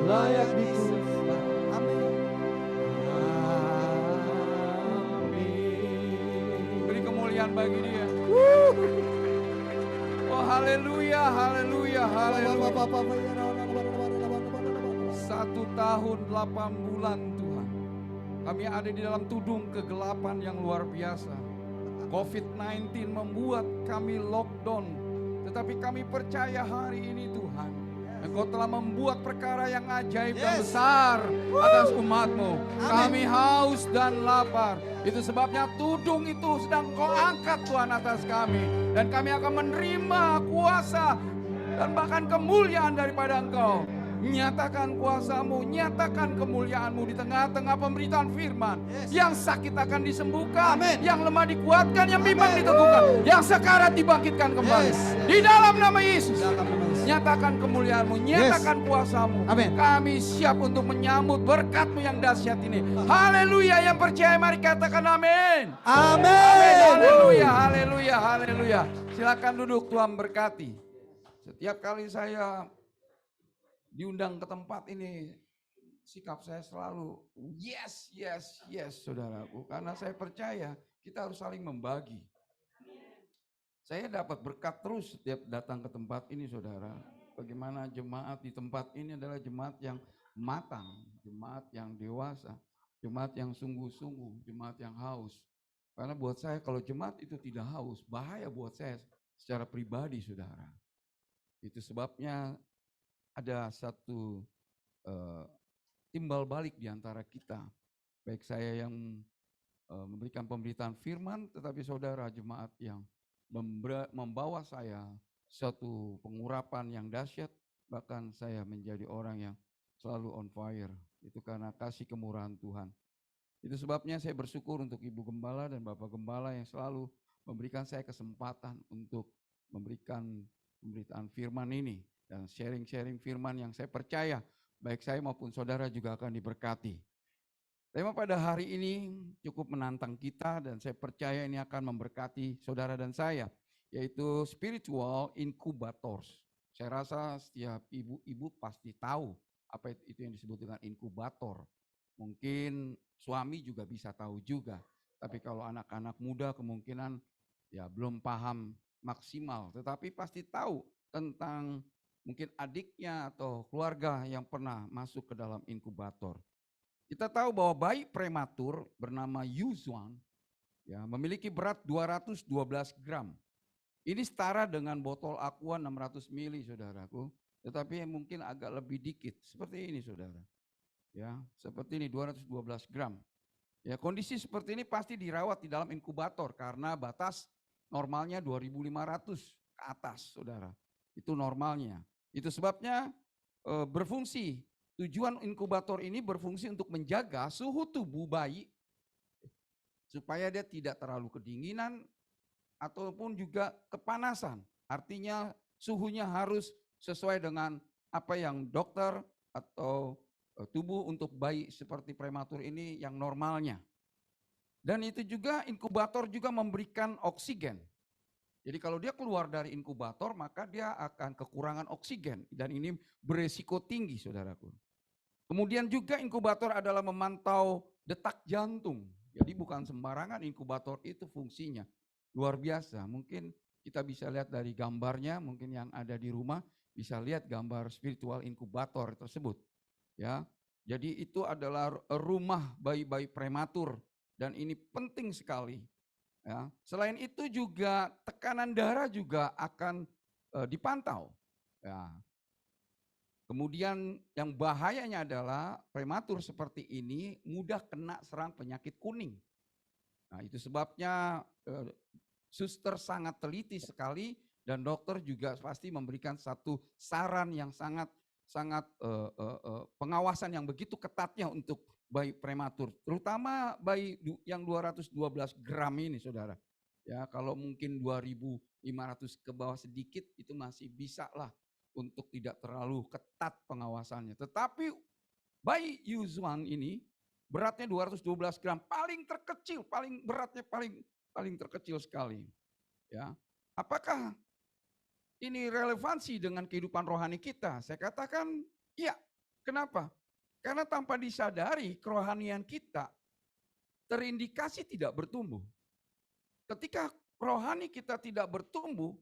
layak disembah. Amin. Beri kemuliaan bagi dia. Oh haleluya, haleluya, haleluya. 1 tahun 8 bulan Tuhan. Kami ada di dalam tudung kegelapan yang luar biasa. COVID-19 membuat kami lockdown. Tetapi kami percaya hari ini Tuhan, Engkau telah membuat perkara yang ajaib dan besar atas umat-Mu. Kami haus dan lapar. Itu sebabnya tudung itu sedang Kau angkat Tuhan atas kami. Dan kami akan menerima kuasa dan bahkan kemuliaan daripada Engkau. Nyatakan kuasa-Mu, nyatakan kemuliaan-Mu di tengah-tengah pemberitaan firman. Yang sakit akan disembuhkan, yang lemah dikuatkan, yang bimbang diteguhkan, yang sekarat dibangkitkan kembali. Di dalam nama Yesus, nyatakan kemuliaan-Mu, nyatakan kuasa-Mu. Kami siap untuk menyambut berkat-Mu yang dahsyat ini. Haleluya, yang percaya mari katakan amin. Amin. Haleluya, haleluya, haleluya. Silakan duduk, Tuhan berkati. Setiap kali saya diundang ke tempat ini, sikap saya selalu yes, yes, yes, saudaraku. Karena saya percaya kita harus saling membagi. Saya dapat berkat terus setiap datang ke tempat ini, saudara. Bagaimana jemaat di tempat ini adalah jemaat yang matang, jemaat yang dewasa, jemaat yang sungguh-sungguh, jemaat yang haus. Karena buat saya kalau jemaat itu tidak haus, bahaya buat saya secara pribadi, saudara. Itu sebabnya ada satu timbal balik di antara kita. Baik saya yang memberikan pemberitaan firman, tetapi saudara jemaat yang membawa saya suatu pengurapan yang dahsyat, bahkan saya menjadi orang yang selalu on fire. Itu karena kasih kemurahan Tuhan. Itu sebabnya saya bersyukur untuk Ibu Gembala dan Bapak Gembala yang selalu memberikan saya kesempatan untuk memberikan pemberitaan firman ini. Dan sharing-sharing firman yang saya percaya, baik saya maupun saudara juga akan diberkati. Tema pada hari ini cukup menantang kita dan saya percaya ini akan memberkati saudara dan saya, yaitu spiritual incubators. Saya rasa setiap ibu-ibu pasti tahu apa itu yang disebut dengan inkubator. Mungkin suami juga bisa tahu juga, tapi kalau anak-anak muda kemungkinan ya belum paham maksimal, tetapi pasti tahu tentang mungkin adiknya atau keluarga yang pernah masuk ke dalam inkubator. Kita tahu bahwa bayi prematur bernama Yuzuan ya, memiliki berat 212 gram. Ini setara dengan botol aqua 600 mili, saudaraku. Tetapi mungkin agak lebih dikit. Seperti ini, saudara. Ya, seperti ini 212 gram. Ya, kondisi seperti ini pasti dirawat di dalam inkubator karena batas normalnya 2.500 ke atas, saudara. Itu normalnya. Itu sebabnya berfungsi. Tujuan inkubator ini berfungsi untuk menjaga suhu tubuh bayi supaya dia tidak terlalu kedinginan ataupun juga kepanasan. Artinya suhunya harus sesuai dengan apa yang dokter atau tubuh untuk bayi seperti prematur ini yang normalnya. Dan itu juga inkubator juga memberikan oksigen. Jadi kalau dia keluar dari inkubator maka dia akan kekurangan oksigen dan ini beresiko tinggi, saudaraku. Kemudian juga inkubator adalah memantau detak jantung. Jadi bukan sembarangan inkubator itu fungsinya. Luar biasa. Mungkin kita bisa lihat dari gambarnya, mungkin yang ada di rumah bisa lihat gambar spiritual inkubator tersebut. Ya. Jadi itu adalah rumah bayi-bayi prematur dan ini penting sekali. Ya. Selain itu juga tekanan darah juga akan dipantau. Ya. Kemudian yang bahayanya adalah prematur seperti ini mudah kena serang penyakit kuning. Nah itu sebabnya suster sangat teliti sekali dan dokter juga pasti memberikan satu saran yang sangat pengawasan yang begitu ketatnya untuk bayi prematur. Terutama bayi yang 212 gram ini, saudara. Ya kalau mungkin 2.500 ke bawah sedikit itu masih bisa lah untuk tidak terlalu ketat pengawasannya. Tetapi bayi Yuzuan ini beratnya 212 gram, paling terkecil, paling beratnya paling terkecil sekali. Ya, apakah ini relevansi dengan kehidupan rohani kita? Saya katakan iya, Kenapa? Karena tanpa disadari kerohanian kita terindikasi tidak bertumbuh. Ketika rohani kita tidak bertumbuh,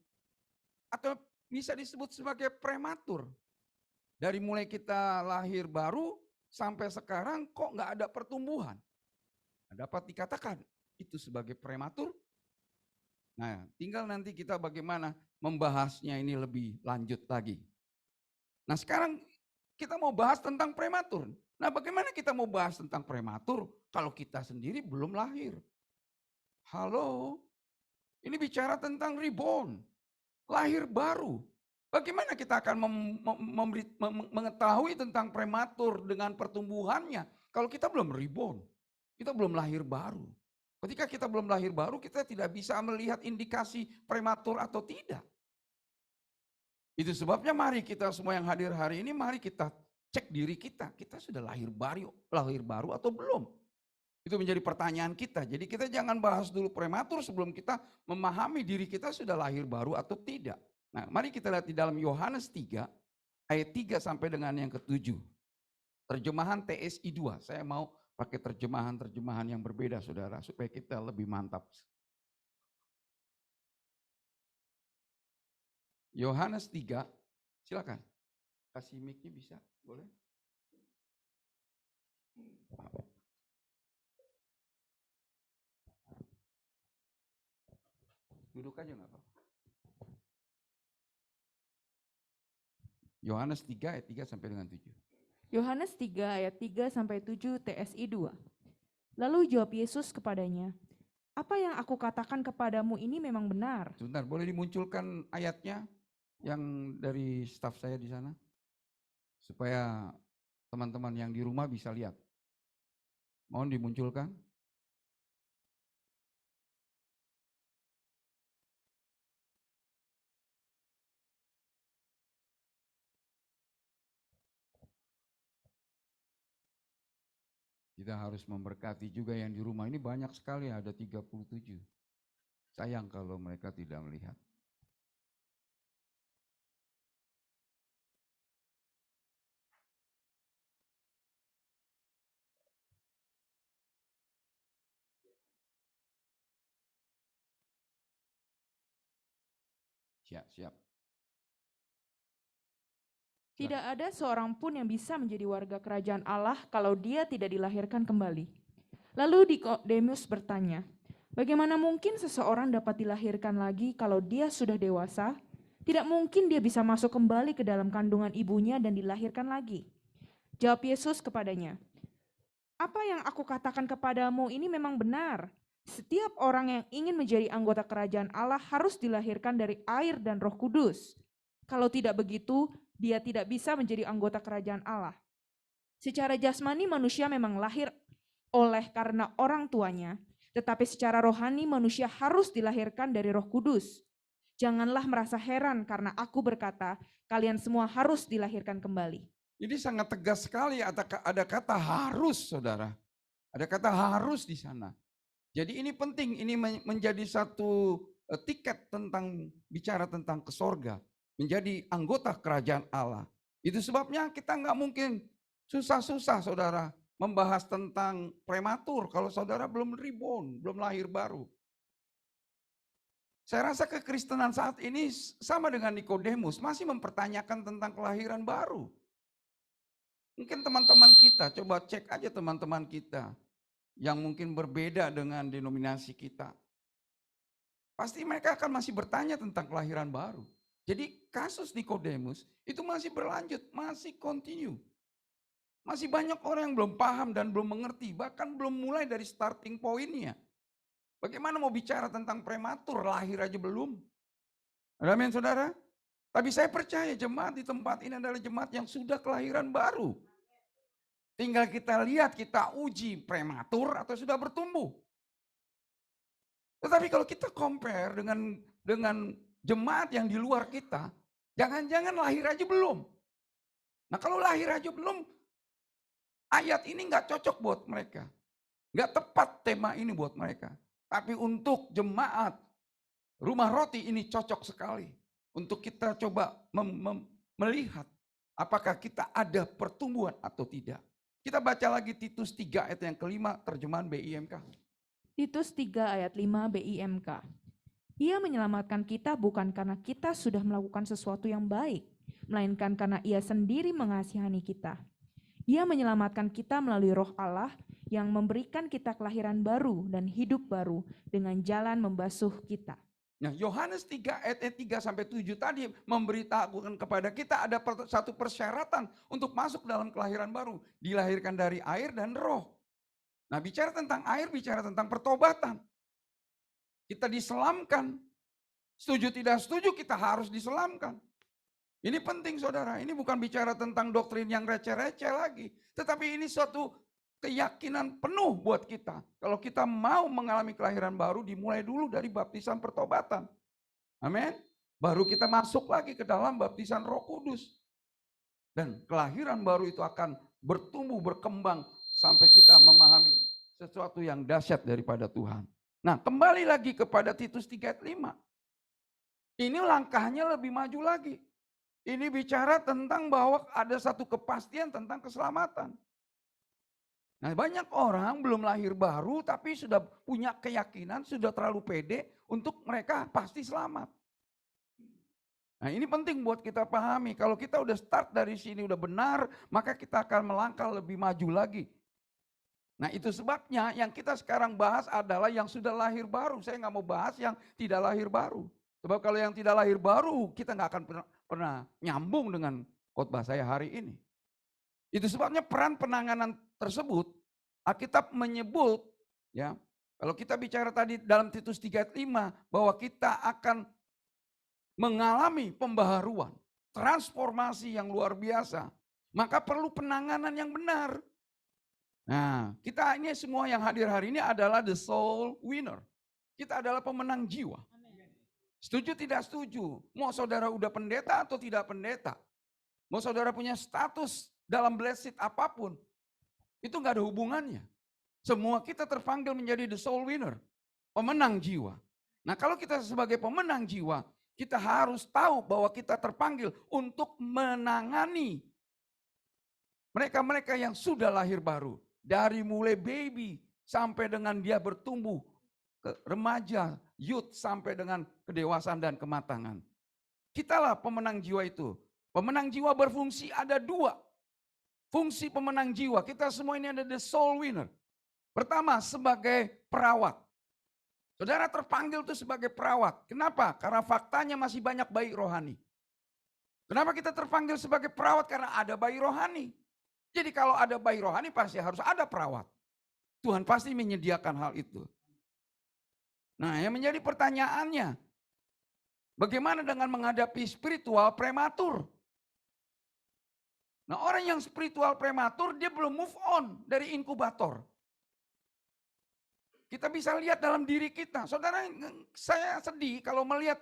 atau bisa disebut sebagai prematur. Dari mulai kita lahir baru sampai sekarang kok nggak ada pertumbuhan. Dapat dikatakan itu sebagai prematur. Nah, tinggal nanti kita bagaimana membahasnya ini lebih lanjut lagi. Nah, sekarang kita mau bahas tentang prematur. Nah, bagaimana kita mau bahas tentang prematur kalau kita sendiri belum lahir? Halo, ini bicara tentang reborn, lahir baru. Bagaimana kita akan mengetahui tentang prematur dengan pertumbuhannya kalau kita belum reborn, kita belum lahir baru. Ketika kita belum lahir baru, kita tidak bisa melihat indikasi prematur atau tidak. Itu sebabnya mari kita semua yang hadir hari ini, mari kita cek diri kita. Kita sudah lahir baru atau belum? Itu menjadi pertanyaan kita. Jadi kita jangan bahas dulu prematur sebelum kita memahami diri kita sudah lahir baru atau tidak. Nah, mari kita lihat di dalam Yohanes 3 ayat 3 sampai dengan yang ke-7. Terjemahan TSI 2. Saya mau pakai terjemahan-terjemahan yang berbeda Saudara supaya kita lebih mantap. Yohanes 3, silakan. Kasih mic-nya bisa, boleh? Duduk aja nggak apa-apa. Yohanes 3 ayat 3 sampai dengan 7. Yohanes 3 ayat 3 sampai 7 TSI 2. Lalu jawab Yesus kepadanya, "Apa yang aku katakan kepadamu ini memang benar." Sebentar, boleh dimunculkan ayatnya yang dari staf saya di sana? Supaya teman-teman yang di rumah bisa lihat. Mohon dimunculkan. Kita harus memberkati juga yang di rumah. Ini banyak sekali, ada 37. Sayang kalau mereka tidak melihat. Siap. Tidak ada seorang pun yang bisa menjadi warga kerajaan Allah kalau dia tidak dilahirkan kembali. Lalu Nikodemus bertanya, bagaimana mungkin seseorang dapat dilahirkan lagi kalau dia sudah dewasa? Tidak mungkin dia bisa masuk kembali ke dalam kandungan ibunya dan dilahirkan lagi. Jawab Yesus kepadanya, apa yang aku katakan kepadamu ini memang benar. Setiap orang yang ingin menjadi anggota kerajaan Allah harus dilahirkan dari air dan Roh Kudus. Kalau tidak begitu, dia tidak bisa menjadi anggota kerajaan Allah. Secara jasmani manusia memang lahir oleh karena orang tuanya, tetapi secara rohani manusia harus dilahirkan dari Roh Kudus. Janganlah merasa heran karena aku berkata, kalian semua harus dilahirkan kembali. Ini sangat tegas sekali, ada kata harus Saudara. Ada kata harus di sana. Jadi ini penting, ini menjadi satu tiket tentang bicara tentang ke sorga. Menjadi anggota kerajaan Allah. Itu sebabnya kita nggak mungkin susah-susah Saudara membahas tentang prematur kalau Saudara belum reborn, belum lahir baru. Saya rasa kekristenan saat ini sama dengan Nikodemus, masih mempertanyakan tentang kelahiran baru. Mungkin teman-teman kita, coba cek aja teman-teman kita yang mungkin berbeda dengan denominasi kita. Pasti mereka akan masih bertanya tentang kelahiran baru. Jadi kasus Nikodemus itu masih berlanjut, masih continue. Masih banyak orang yang belum paham dan belum mengerti, bahkan belum mulai dari starting pointnya. Bagaimana mau bicara tentang prematur, lahir aja belum. Amin Saudara? Tapi saya percaya jemaat di tempat ini adalah jemaat yang sudah kelahiran baru. Tinggal kita lihat, kita uji prematur atau sudah bertumbuh. Tetapi kalau kita compare dengan jemaat yang di luar kita, jangan-jangan lahir aja belum. Nah kalau lahir aja belum, ayat ini nggak cocok buat mereka. Nggak tepat tema ini buat mereka. Tapi untuk jemaat Rumah Roti ini cocok sekali. Untuk kita coba melihat Apakah kita ada pertumbuhan atau tidak? Kita baca lagi Titus 3 ayat yang kelima, terjemahan BIMK. Titus 3 ayat 5 BIMK. Ia menyelamatkan kita bukan karena kita sudah melakukan sesuatu yang baik, melainkan karena Ia sendiri mengasihani kita. Ia menyelamatkan kita melalui Roh Allah yang memberikan kita kelahiran baru dan hidup baru dengan jalan membasuh kita. Nah, Yohanes 3 ayat 3 sampai 7 tadi memberitahukan kepada kita ada satu persyaratan untuk masuk dalam kelahiran baru, dilahirkan dari air dan roh. Nah, bicara tentang air, bicara tentang pertobatan. Kita diselamkan. Setuju tidak setuju, kita harus diselamkan. Ini penting saudara, ini bukan bicara tentang doktrin yang receh-receh lagi. Tetapi ini suatu keyakinan penuh buat kita. Kalau kita mau mengalami kelahiran baru, dimulai dulu dari baptisan pertobatan. Amin. Baru kita masuk lagi ke dalam baptisan Roh Kudus. Dan kelahiran baru itu akan bertumbuh, berkembang sampai kita memahami sesuatu yang dahsyat daripada Tuhan. Nah, kembali lagi kepada Titus 3 ayat 5. Ini langkahnya lebih maju lagi. Ini bicara tentang bahwa ada satu kepastian tentang keselamatan. Nah, banyak orang belum lahir baru tapi sudah punya keyakinan, sudah terlalu pede untuk mereka pasti selamat. Nah, ini penting buat kita pahami. Kalau kita udah start dari sini udah benar, maka kita akan melangkah lebih maju lagi. Nah, itu sebabnya yang kita sekarang bahas adalah yang sudah lahir baru. Saya nggak mau bahas yang tidak lahir baru. Sebab kalau yang tidak lahir baru, kita nggak akan pernah nyambung dengan khotbah saya hari ini. Itu sebabnya peran penanganan tersebut, Alkitab menyebut, ya, kalau kita bicara tadi dalam Titus 3 ayat 5, bahwa kita akan mengalami pembaharuan, transformasi yang luar biasa, maka perlu penanganan yang benar. Nah, kita ini semua yang hadir hari ini adalah the soul winner. Kita adalah pemenang jiwa. Setuju tidak setuju? Mau saudara udah pendeta atau tidak pendeta? Mau saudara punya status dalam blessed apapun, itu nggak ada hubungannya. Semua kita terpanggil menjadi the soul winner, pemenang jiwa. Nah, kalau kita sebagai pemenang jiwa, kita harus tahu bahwa kita terpanggil untuk menangani mereka-mereka yang sudah lahir baru. Dari mulai baby sampai dengan dia bertumbuh ke remaja, youth sampai dengan kedewasaan dan kematangan. Kitalah pemenang jiwa itu. Pemenang jiwa berfungsi ada dua. Fungsi pemenang jiwa, kita semua ini ada the soul winner. Pertama, sebagai perawat. Saudara terpanggil itu sebagai perawat. Kenapa? Karena faktanya masih banyak bayi rohani. Kenapa kita terpanggil sebagai perawat? Karena ada bayi rohani. Jadi kalau ada bayi rohani pasti harus ada perawat. Tuhan pasti menyediakan hal itu. Nah, yang menjadi pertanyaannya, bagaimana dengan menghadapi spiritual prematur? Nah, orang yang spiritual prematur dia belum move on dari inkubator. Kita bisa lihat dalam diri kita. Saudara, saya sedih kalau melihat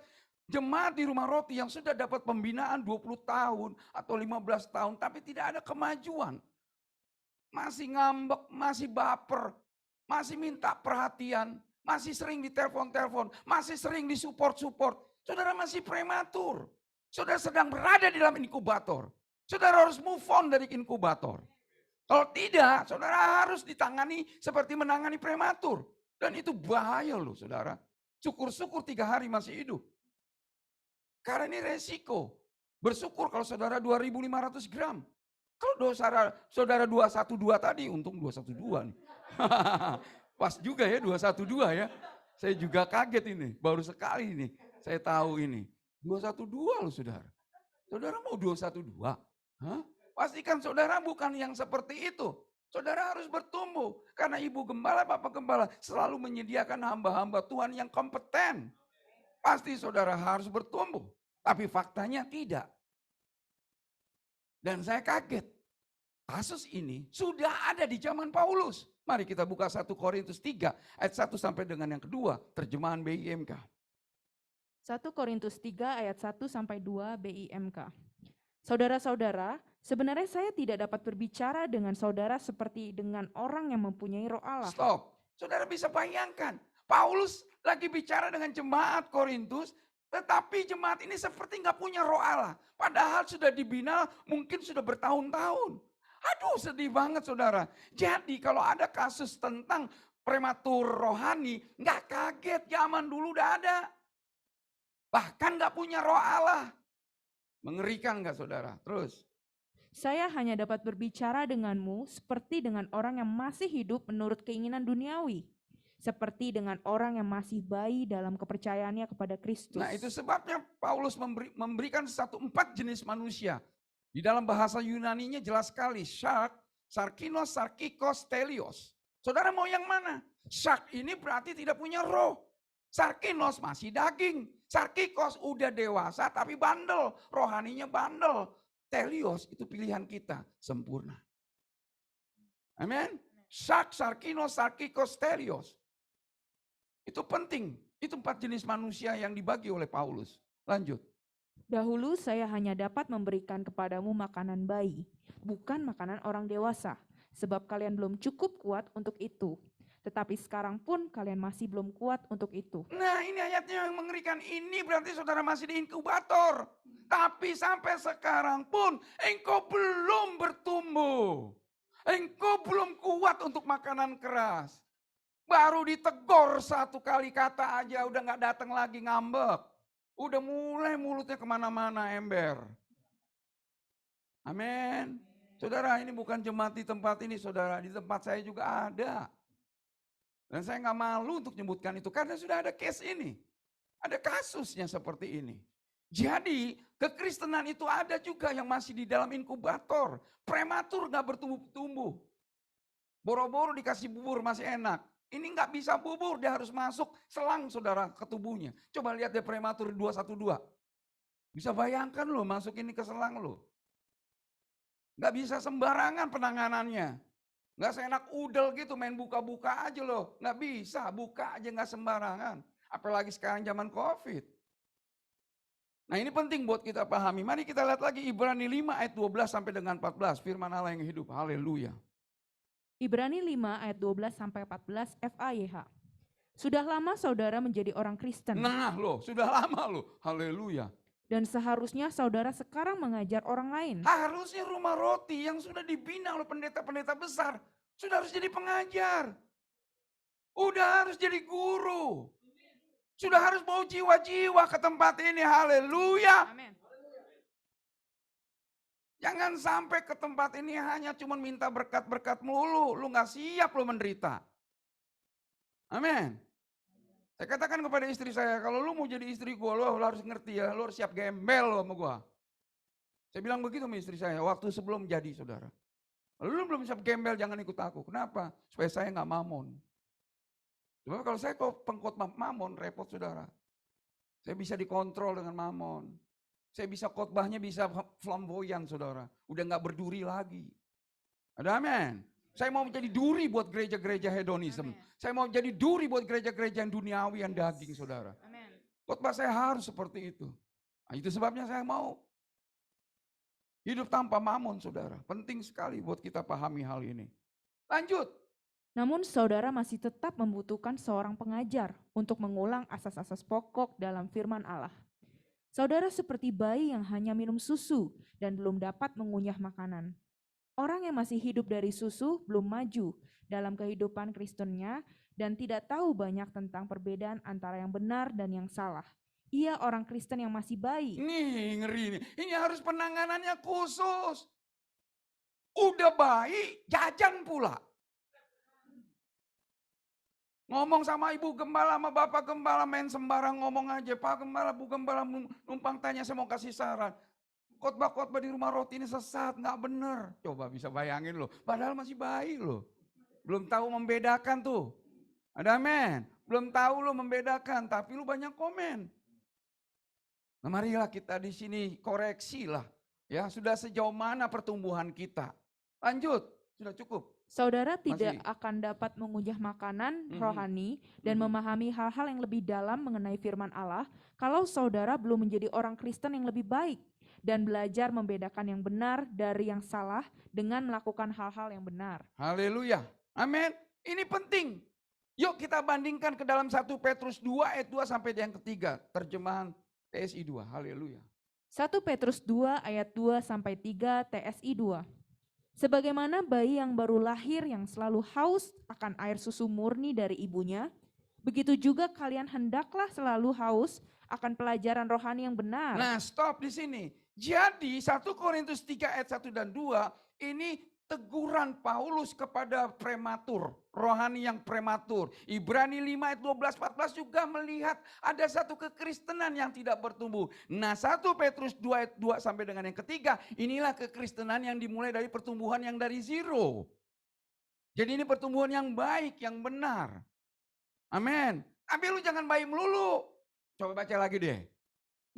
jemaat di Rumah Roti yang sudah dapat pembinaan 20 tahun atau 15 tahun tapi tidak ada kemajuan. Masih ngambek, masih baper, masih minta perhatian, masih sering ditelepon-telepon, masih sering disupport-support. Saudara masih prematur. Saudara sedang berada di dalam inkubator. Saudara harus move on dari inkubator. Kalau tidak, saudara harus ditangani seperti menangani prematur. Dan itu bahaya loh saudara. Syukur-syukur 3 hari masih hidup. Karena ini resiko. Bersyukur kalau saudara 2.500 gram. Kalau saudara 212 tadi, untung 212 nih. Pas juga ya 212 ya. Saya juga kaget ini, baru sekali nih saya tahu ini. 212 loh saudara. Saudara mau 212? Hah? Pastikan saudara bukan yang seperti itu. Saudara harus bertumbuh. Karena ibu gembala, bapak gembala selalu menyediakan hamba-hamba Tuhan yang kompeten. Pasti saudara harus bertumbuh. Tapi faktanya tidak. Dan saya kaget. Kasus ini sudah ada di zaman Paulus. Mari kita buka 1 Korintus 3 ayat 1 sampai dengan yang kedua. Terjemahan BIMK. 1 Korintus 3 ayat 1 sampai 2 BIMK. Saudara-saudara, sebenarnya saya tidak dapat berbicara dengan saudara seperti dengan orang yang mempunyai roh Allah. Stop. Saudara bisa bayangkan. Paulus lagi bicara dengan jemaat Korintus. Tetapi jemaat ini seperti nggak punya roh Allah. Padahal sudah dibina mungkin sudah bertahun-tahun. Aduh sedih banget saudara. Jadi kalau ada kasus tentang prematur rohani, nggak kaget, zaman dulu udah ada. Bahkan nggak punya roh Allah. Mengerikan nggak saudara? Terus. Saya hanya dapat berbicara denganmu seperti dengan orang yang masih hidup menurut keinginan duniawi. Seperti dengan orang yang masih bayi dalam kepercayaannya kepada Kristus. Nah itu sebabnya Paulus memberikan 4 jenis manusia. Di dalam bahasa Yunaninya jelas sekali. Shark, sarkinos, sarkikos, telios. Saudara mau yang mana? Shark ini berarti tidak punya roh. Sarkinos masih daging. Sarkikos udah dewasa tapi bandel. Rohaninya bandel. Telios itu pilihan kita, sempurna. Amin. Shark, sarkinos, sarkikos, telios. Itu penting. Itu 4 jenis manusia yang dibagi oleh Paulus. Lanjut. Dahulu saya hanya dapat memberikan kepadamu makanan bayi, bukan makanan orang dewasa, sebab kalian belum cukup kuat untuk itu. Tetapi sekarang pun kalian masih belum kuat untuk itu. Nah ini ayatnya yang mengerikan. Ini berarti saudara masih di inkubator. Tapi sampai sekarang pun engkau belum bertumbuh. Engkau belum kuat untuk makanan keras. Baru ditegur 1 kali kata aja udah gak datang lagi ngambek. Udah mulai mulutnya kemana-mana ember. Amin. Saudara ini bukan jemaat di tempat ini saudara. Di tempat saya juga ada. Dan saya gak malu untuk menyebutkan itu karena sudah ada case ini. Ada kasusnya seperti ini. Jadi kekristenan itu ada juga yang masih di dalam inkubator. Prematur gak bertumbuh-tumbuh. Boro-boro dikasih bubur masih enak. Ini gak bisa bubur, dia harus masuk selang saudara ke tubuhnya. Coba lihat dia prematur 212. Bisa bayangkan loh masuk ini ke selang loh. Gak bisa sembarangan penanganannya. Gak seenak udel gitu main buka-buka aja loh. Gak bisa, buka aja gak sembarangan. Apalagi sekarang zaman COVID. Nah ini penting buat kita pahami. Mari kita lihat lagi Ibrani 5 ayat 12 sampai dengan 14. Firman Allah yang hidup. Haleluya. Ibrani 5 ayat 12 sampai 14 FAYH. Sudah lama saudara menjadi orang Kristen. Nah loh, sudah lama loh. Haleluya. Dan seharusnya saudara sekarang mengajar orang lain. Harusnya rumah roti yang sudah dibina oleh pendeta-pendeta besar. Sudah harus jadi pengajar. Udah harus jadi guru. Sudah harus bawa jiwa-jiwa ke tempat ini. Haleluya. Amin. Jangan sampai ke tempat ini hanya cuma minta berkat-berkat mulu. Lu gak siap lu menderita. Amin. Saya katakan kepada istri saya, kalau lu mau jadi istri gue, lu harus ngerti ya, lu harus siap gembel lu sama gue. Saya bilang begitu sama istri saya, waktu sebelum jadi saudara. Lu belum siap gembel, jangan ikut aku. Kenapa? Supaya saya gak mamon. Sebab kalau saya pengkhotbah mamon, repot saudara. Saya bisa dikontrol dengan mamon. Saya bisa khotbahnya bisa flamboyan saudara. Udah gak berduri lagi. Ada amin. Saya mau menjadi duri buat gereja-gereja hedonisme. Saya mau jadi duri buat gereja-gereja yang duniawi, yang daging saudara. Khotbah saya harus seperti itu. Nah, itu sebabnya saya mau hidup tanpa mamon saudara. Penting sekali buat kita pahami hal ini. Lanjut. Namun saudara masih tetap membutuhkan seorang pengajar untuk mengulang asas-asas pokok dalam firman Allah. Saudara seperti bayi yang hanya minum susu dan belum dapat mengunyah makanan. Orang yang masih hidup dari susu belum maju dalam kehidupan Kristennya dan tidak tahu banyak tentang perbedaan antara yang benar dan yang salah. Ia orang Kristen yang masih bayi. Nih ngeri nih, ini harus penanganannya khusus. Udah bayi, jajan pula. Ngomong sama ibu gembala, sama bapak gembala, main sembarang ngomong aja. Pak gembala, bu gembala, numpang tanya, saya mau kasih saran. Khotbah-khotbah di rumah roti ini sesat, gak bener. Coba bisa bayangin loh, padahal masih bayi loh. Belum tahu membedakan tuh. Ada amin. Belum tahu lo membedakan, tapi lu banyak komen. Nah marilah kita di sini koreksi lah. Ya, sudah sejauh mana pertumbuhan kita. Lanjut, sudah cukup. Saudara tidak akan dapat mengunyah makanan rohani dan memahami hal-hal yang lebih dalam mengenai firman Allah kalau saudara belum menjadi orang Kristen yang lebih baik dan belajar membedakan yang benar dari yang salah dengan melakukan hal-hal yang benar. Haleluya. Amin. Ini penting. Yuk kita bandingkan ke dalam 1 Petrus 2 ayat 2 sampai yang ketiga. Terjemahan TSI 2, haleluya. 1 Petrus 2 ayat 2 sampai 3 TSI 2. Sebagaimana bayi yang baru lahir yang selalu haus akan air susu murni dari ibunya, begitu juga kalian hendaklah selalu haus akan pelajaran rohani yang benar. Nah, stop di sini. Jadi 1 Korintus 3 ayat 1 dan 2 ini teguran Paulus kepada prematur, rohani yang prematur. Ibrani 5 ayat 12-14 juga melihat ada satu kekristenan yang tidak bertumbuh. Nah 1 Petrus 2 ayat 2 sampai dengan yang ketiga, inilah kekristenan yang dimulai dari pertumbuhan yang dari zero. Jadi ini pertumbuhan yang baik, yang benar. Amin. Tapi lu jangan baik melulu. Coba baca lagi deh.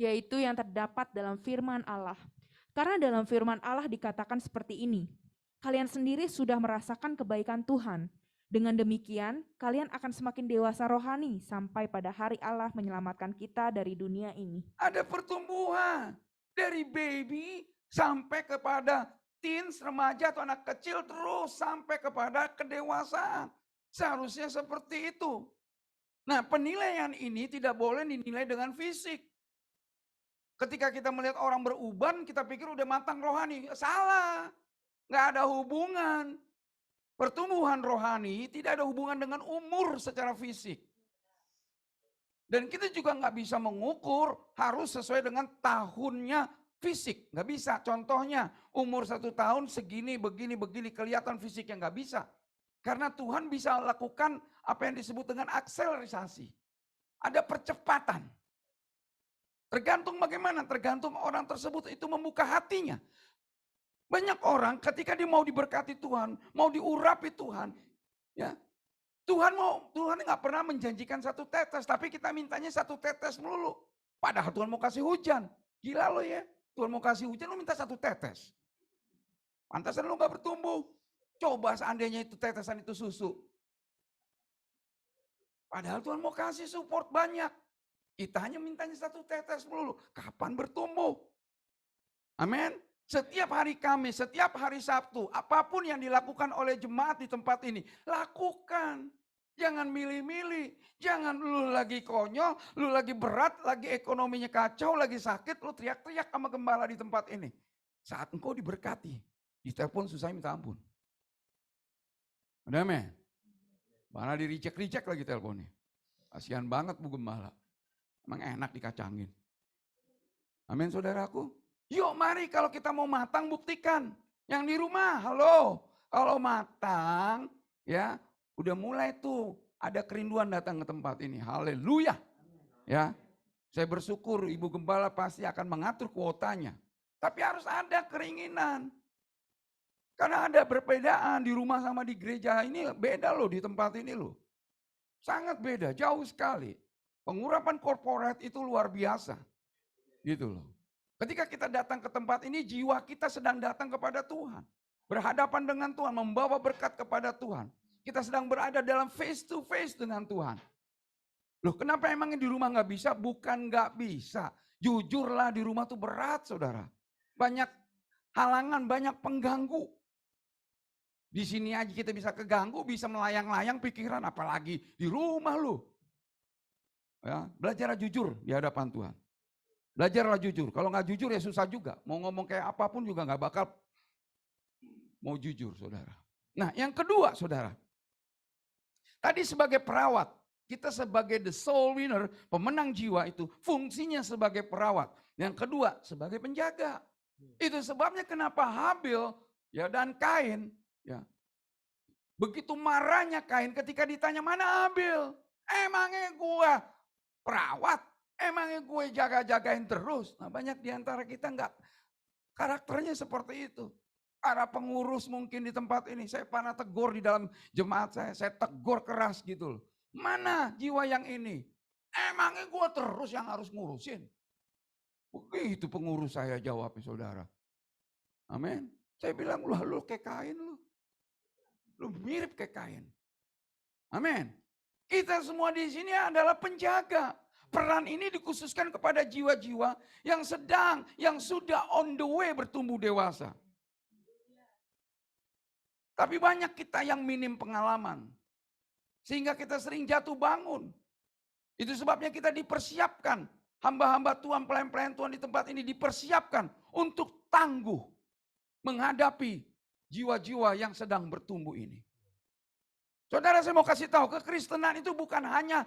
Yaitu yang terdapat dalam firman Allah. Karena dalam firman Allah dikatakan seperti ini, kalian sendiri sudah merasakan kebaikan Tuhan. Dengan demikian, kalian akan semakin dewasa rohani sampai pada hari Allah menyelamatkan kita dari dunia ini. Ada pertumbuhan dari baby sampai kepada teens, remaja atau anak kecil terus sampai kepada kedewasaan. Seharusnya seperti itu. Nah, penilaian ini tidak boleh dinilai dengan fisik. Ketika kita melihat orang beruban, kita pikir udah matang rohani. Salah. Nggak ada hubungan. Pertumbuhan rohani tidak ada hubungan dengan umur secara fisik. Dan kita juga nggak bisa mengukur harus sesuai dengan tahunnya fisik. Nggak bisa. Contohnya umur 1 tahun segini, begini kelihatan fisiknya nggak bisa. Karena Tuhan bisa lakukan apa yang disebut dengan akselerasi. Ada percepatan. Tergantung bagaimana, tergantung orang tersebut itu membuka hatinya. Banyak orang ketika dia mau diberkati Tuhan, mau diurapi Tuhan, ya Tuhan nggak pernah menjanjikan 1 tetes, tapi kita mintanya 1 tetes melulu. Padahal Tuhan mau kasih hujan, gila lo ya. Tuhan mau kasih hujan, lo minta 1 tetes. Pantasan lo nggak bertumbuh. Coba seandainya itu tetesan itu susu. Padahal Tuhan mau kasih support banyak. Kita hanya mintanya 1 tetes melulu. Kapan bertumbuh? Amin. Setiap hari Kamis, setiap hari Sabtu, apapun yang dilakukan oleh jemaat di tempat ini, lakukan. Jangan milih-milih. Jangan lu lagi konyol, lu lagi berat, lagi ekonominya kacau, lagi sakit, lu teriak-teriak sama gembala di tempat ini. Saat engkau diberkati, ditelepon susah minta ampun. Ada men? Malah di-reject lagi teleponnya. Kasihan banget Bu Gembala. Emang enak dikacangin. Amin saudaraku. Yuk mari kalau kita mau matang buktikan. Yang di rumah, halo. Kalau matang ya udah mulai tuh ada kerinduan datang ke tempat ini. Haleluya. Ya. Saya bersyukur Ibu Gembala pasti akan mengatur kuotanya. Tapi harus ada keinginan. Karena ada perbedaan di rumah sama di gereja ini beda loh di tempat ini loh. Sangat beda, jauh sekali. Pengurapan korporat itu luar biasa. Gitu loh. Ketika kita datang ke tempat ini, jiwa kita sedang datang kepada Tuhan. Berhadapan dengan Tuhan, membawa berkat kepada Tuhan. Kita sedang berada dalam face to face dengan Tuhan. Loh kenapa emangnya di rumah nggak bisa? Bukan nggak bisa. Jujurlah di rumah tuh berat saudara. Banyak halangan, banyak pengganggu. Di sini aja kita bisa keganggu, bisa melayang-layang pikiran, apalagi di rumah lu. Ya, belajarlah jujur di hadapan Tuhan. Belajarlah jujur. Kalau nggak jujur ya susah juga. Mau ngomong kayak apapun juga nggak bakal mau jujur, saudara. Nah, yang kedua, saudara. Tadi sebagai perawat, kita sebagai the soul winner, pemenang jiwa itu fungsinya sebagai perawat. Yang kedua, sebagai penjaga. Itu sebabnya kenapa Habil ya dan Kain ya. Begitu marahnya Kain ketika ditanya mana Habil? Emangnya gua perawat, emangnya gue jaga-jagain terus. Nah banyak diantara kita enggak karakternya seperti itu. Para pengurus mungkin di tempat ini, saya pernah tegur di dalam jemaat saya tegur keras gitu loh. Mana jiwa yang ini? Emangnya gue terus yang harus ngurusin? Begitu pengurus saya jawabnya saudara. Amin. Saya bilang lu kayak Kain lu. Lu mirip kayak Kain. Amin. Kita semua di sini adalah penjaga. Peran ini dikhususkan kepada jiwa-jiwa yang sedang, yang sudah on the way bertumbuh dewasa. Tapi banyak kita yang minim pengalaman. Sehingga kita sering jatuh bangun. Itu sebabnya kita dipersiapkan hamba-hamba Tuhan, pelayan-pelayan Tuhan di tempat ini dipersiapkan untuk tangguh menghadapi jiwa-jiwa yang sedang bertumbuh ini. Saudara, saya mau kasih tahu, kekristenan itu bukan hanya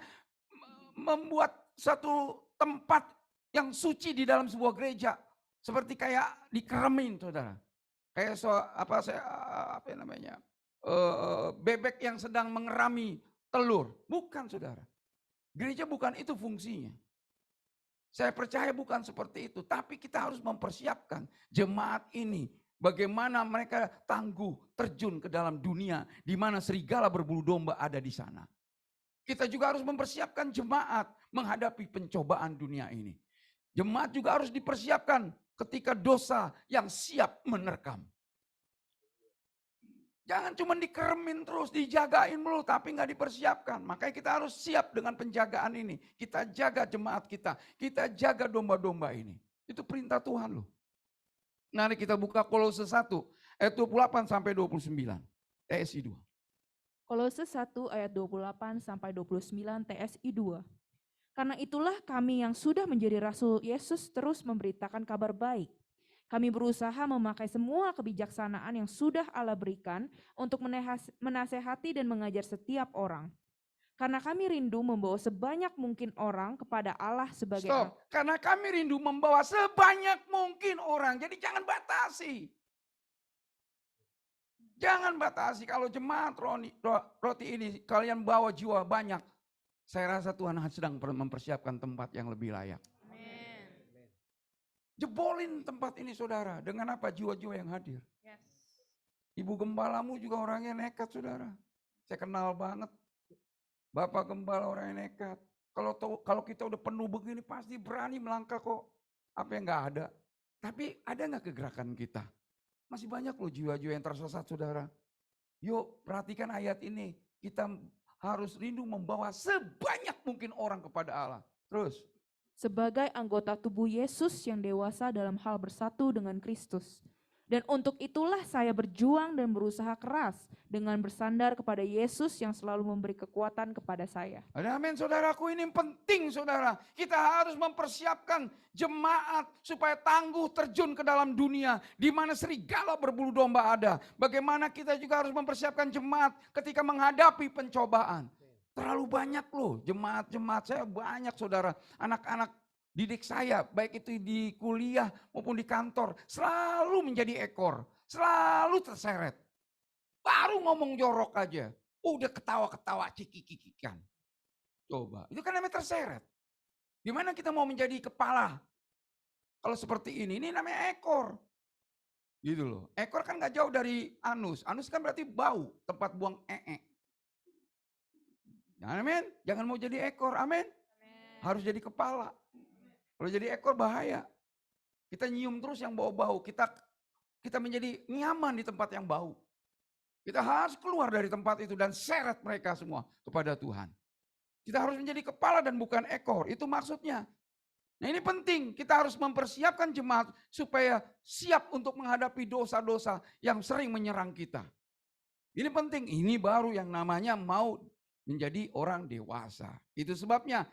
membuat satu tempat yang suci di dalam sebuah gereja, seperti kayak dikeremin, saudara. Kayak bebek yang sedang mengerami telur. Bukan, saudara. Gereja bukan itu fungsinya. Saya percaya bukan seperti itu, tapi kita harus mempersiapkan jemaat ini. Bagaimana mereka tangguh terjun ke dalam dunia di mana serigala berbulu domba ada di sana. Kita juga harus mempersiapkan jemaat menghadapi pencobaan dunia ini. Jemaat juga harus dipersiapkan ketika dosa yang siap menerkam. Jangan cuma dikeremin terus, dijagain mulu, tapi nggak dipersiapkan. Makanya kita harus siap dengan penjagaan ini. Kita jaga jemaat kita jaga domba-domba ini. Itu perintah Tuhan loh. Mari kita buka Kolose 1 ayat 28 sampai 29. TSI 2. Kolose 1 ayat 28 sampai 29 TSI 2. Karena itulah kami yang sudah menjadi rasul Yesus terus memberitakan kabar baik. Kami berusaha memakai semua kebijaksanaan yang sudah Allah berikan untuk menasehati dan mengajar setiap orang. Karena kami rindu membawa sebanyak mungkin orang kepada Allah sebagai Stop. Karena kami rindu membawa sebanyak mungkin orang. Jadi jangan batasi. Jangan batasi. Kalau jemaat roti ini kalian bawa jiwa banyak. Saya rasa Tuhan sedang mempersiapkan tempat yang lebih layak. Jebolin tempat ini saudara. Dengan apa? Jiwa-jiwa yang hadir. Yes. Ibu gembalamu juga orangnya nekat saudara. Saya kenal banget. Bapak gembala orangnya nekat. Kalau kita udah penuh begini pasti berani melangkah kok. Apa yang gak ada. Tapi ada gak kegerakan kita? Masih banyak loh jiwa-jiwa yang tersesat saudara. Yuk perhatikan ayat ini. Kita harus rindu membawa sebanyak mungkin orang kepada Allah. Terus. Sebagai anggota tubuh Yesus yang dewasa dalam hal bersatu dengan Kristus. Dan untuk itulah saya berjuang dan berusaha keras dengan bersandar kepada Yesus yang selalu memberi kekuatan kepada saya. Amin saudaraku, ini penting saudara. Kita harus mempersiapkan jemaat supaya tangguh terjun ke dalam dunia di mana serigala berbulu domba ada. Bagaimana kita juga harus mempersiapkan jemaat ketika menghadapi pencobaan. Terlalu banyak loh jemaat-jemaat saya banyak saudara. Anak-anak didik saya baik itu di kuliah maupun di kantor. Selalu menjadi ekor. Selalu terseret. Baru ngomong jorok aja. Udah ketawa-ketawa ciki-kikikan. Coba itu kan namanya terseret. Gimana kita mau menjadi kepala? Kalau seperti ini namanya ekor. Gitu loh. Ekor kan gak jauh dari anus. Anus kan berarti bau tempat buang Amin. Jangan mau jadi ekor. Amin. Harus jadi kepala. Kalau jadi ekor bahaya. Kita nyium terus yang bau-bau. Kita menjadi nyaman di tempat yang bau. Kita harus keluar dari tempat itu dan seret mereka semua kepada Tuhan. Kita harus menjadi kepala dan bukan ekor. Itu maksudnya. Nah ini penting. Kita harus mempersiapkan jemaat supaya siap untuk menghadapi dosa-dosa yang sering menyerang kita. Ini penting. Ini baru yang namanya mau menjadi orang dewasa. Itu sebabnya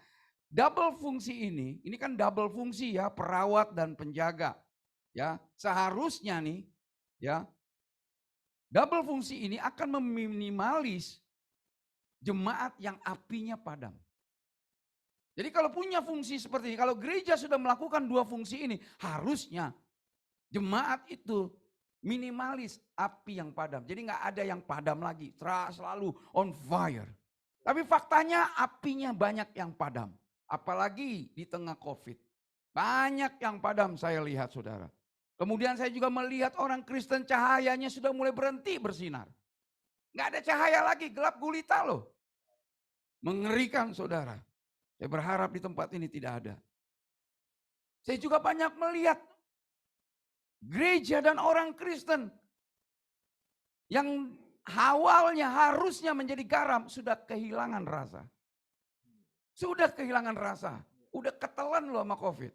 double fungsi ini kan double fungsi ya, perawat dan penjaga. Ya, seharusnya nih ya, double fungsi ini akan meminimalis jemaat yang apinya padam. Jadi kalau punya fungsi seperti ini, kalau gereja sudah melakukan dua fungsi ini, harusnya jemaat itu minimalis api yang padam. Jadi nggak ada yang padam lagi, selalu on fire. Tapi faktanya apinya banyak yang padam. Apalagi di tengah COVID. Banyak yang padam saya lihat saudara. Kemudian saya juga melihat orang Kristen cahayanya sudah mulai berhenti bersinar. Nggak ada cahaya lagi, gelap gulita loh. Mengerikan saudara. Saya berharap di tempat ini tidak ada. Saya juga banyak melihat gereja dan orang Kristen yang awalnya harusnya menjadi garam, sudah kehilangan rasa. Sudah kehilangan rasa. Udah ketelan loh sama COVID.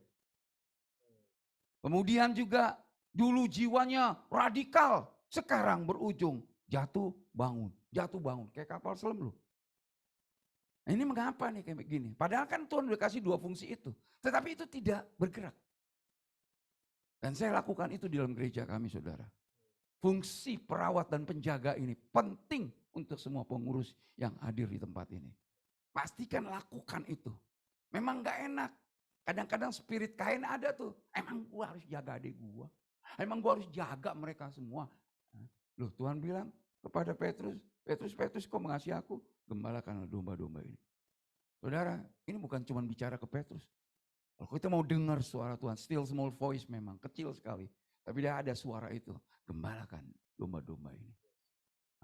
Kemudian juga dulu jiwanya radikal. Sekarang berujung jatuh bangun. Jatuh bangun. Kayak kapal selam loh. Nah, ini mengapa nih kayak begini? Padahal kan Tuhan udah kasih 2 fungsi itu. Tetapi itu tidak bergerak. Dan saya lakukan itu di dalam gereja kami, saudara. Fungsi perawat dan penjaga ini penting untuk semua pengurus yang hadir di tempat ini. Pastikan lakukan itu. Memang gak enak. Kadang-kadang spirit Kain ada tuh. Emang gua harus jaga adik gua. Emang gua harus jaga mereka semua. Loh, Tuhan bilang kepada Petrus, Petrus kau mengasihi aku, gembalakanlah domba-domba ini. Saudara, ini bukan cuma bicara ke Petrus. Kalau kita mau dengar suara Tuhan, still small voice memang, kecil sekali. Tapi dia ada suara itu, gembalakan domba-domba ini.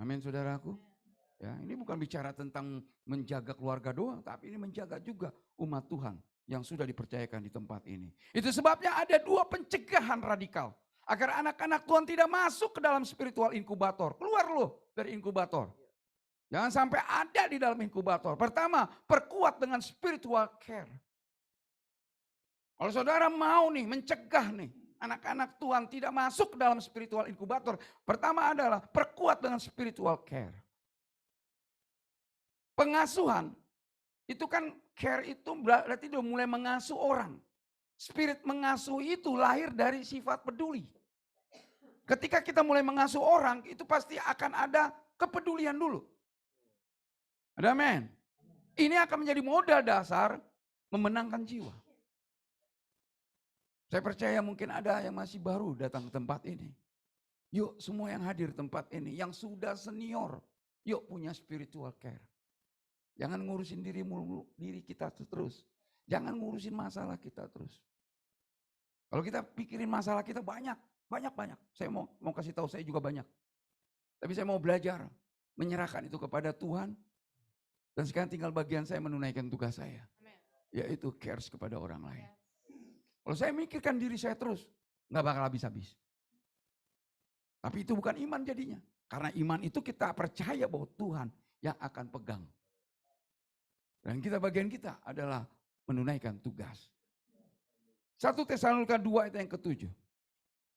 Amin saudaraku. Ya, ini bukan bicara tentang menjaga keluarga doang, tapi ini menjaga juga umat Tuhan yang sudah dipercayakan di tempat ini. Itu sebabnya ada 2 pencegahan radikal. Agar anak-anak Tuhan tidak masuk ke dalam spiritual inkubator. Keluar loh dari inkubator. Jangan sampai ada di dalam inkubator. Pertama, perkuat dengan spiritual care. Kalau saudara mau nih mencegah nih anak-anak Tuhan tidak masuk ke dalam spiritual inkubator. Pertama adalah perkuat dengan spiritual care. Pengasuhan, itu kan care itu berarti udah mulai mengasuh orang. Spirit mengasuh itu lahir dari sifat peduli. Ketika kita mulai mengasuh orang, itu pasti akan ada kepedulian dulu. Ada amin. Ini akan menjadi modal dasar memenangkan jiwa. Saya percaya mungkin ada yang masih baru datang ke tempat ini. Yuk semua yang hadir di tempat ini, yang sudah senior, yuk punya spiritual care. Jangan ngurusin diri kita terus. Jangan ngurusin masalah kita terus. Kalau kita pikirin masalah kita banyak. Saya mau kasih tahu saya juga banyak. Tapi saya mau belajar menyerahkan itu kepada Tuhan. Dan sekarang tinggal bagian saya menunaikan tugas saya. Yaitu cares kepada orang lain. Kalau saya mikirkan diri saya terus, nggak bakal habis-habis. Tapi itu bukan iman jadinya. Karena iman itu kita percaya bahwa Tuhan yang akan pegang. Dan bagian kita adalah menunaikan tugas. 1 Tesalonika 2 ayat yang ke-7.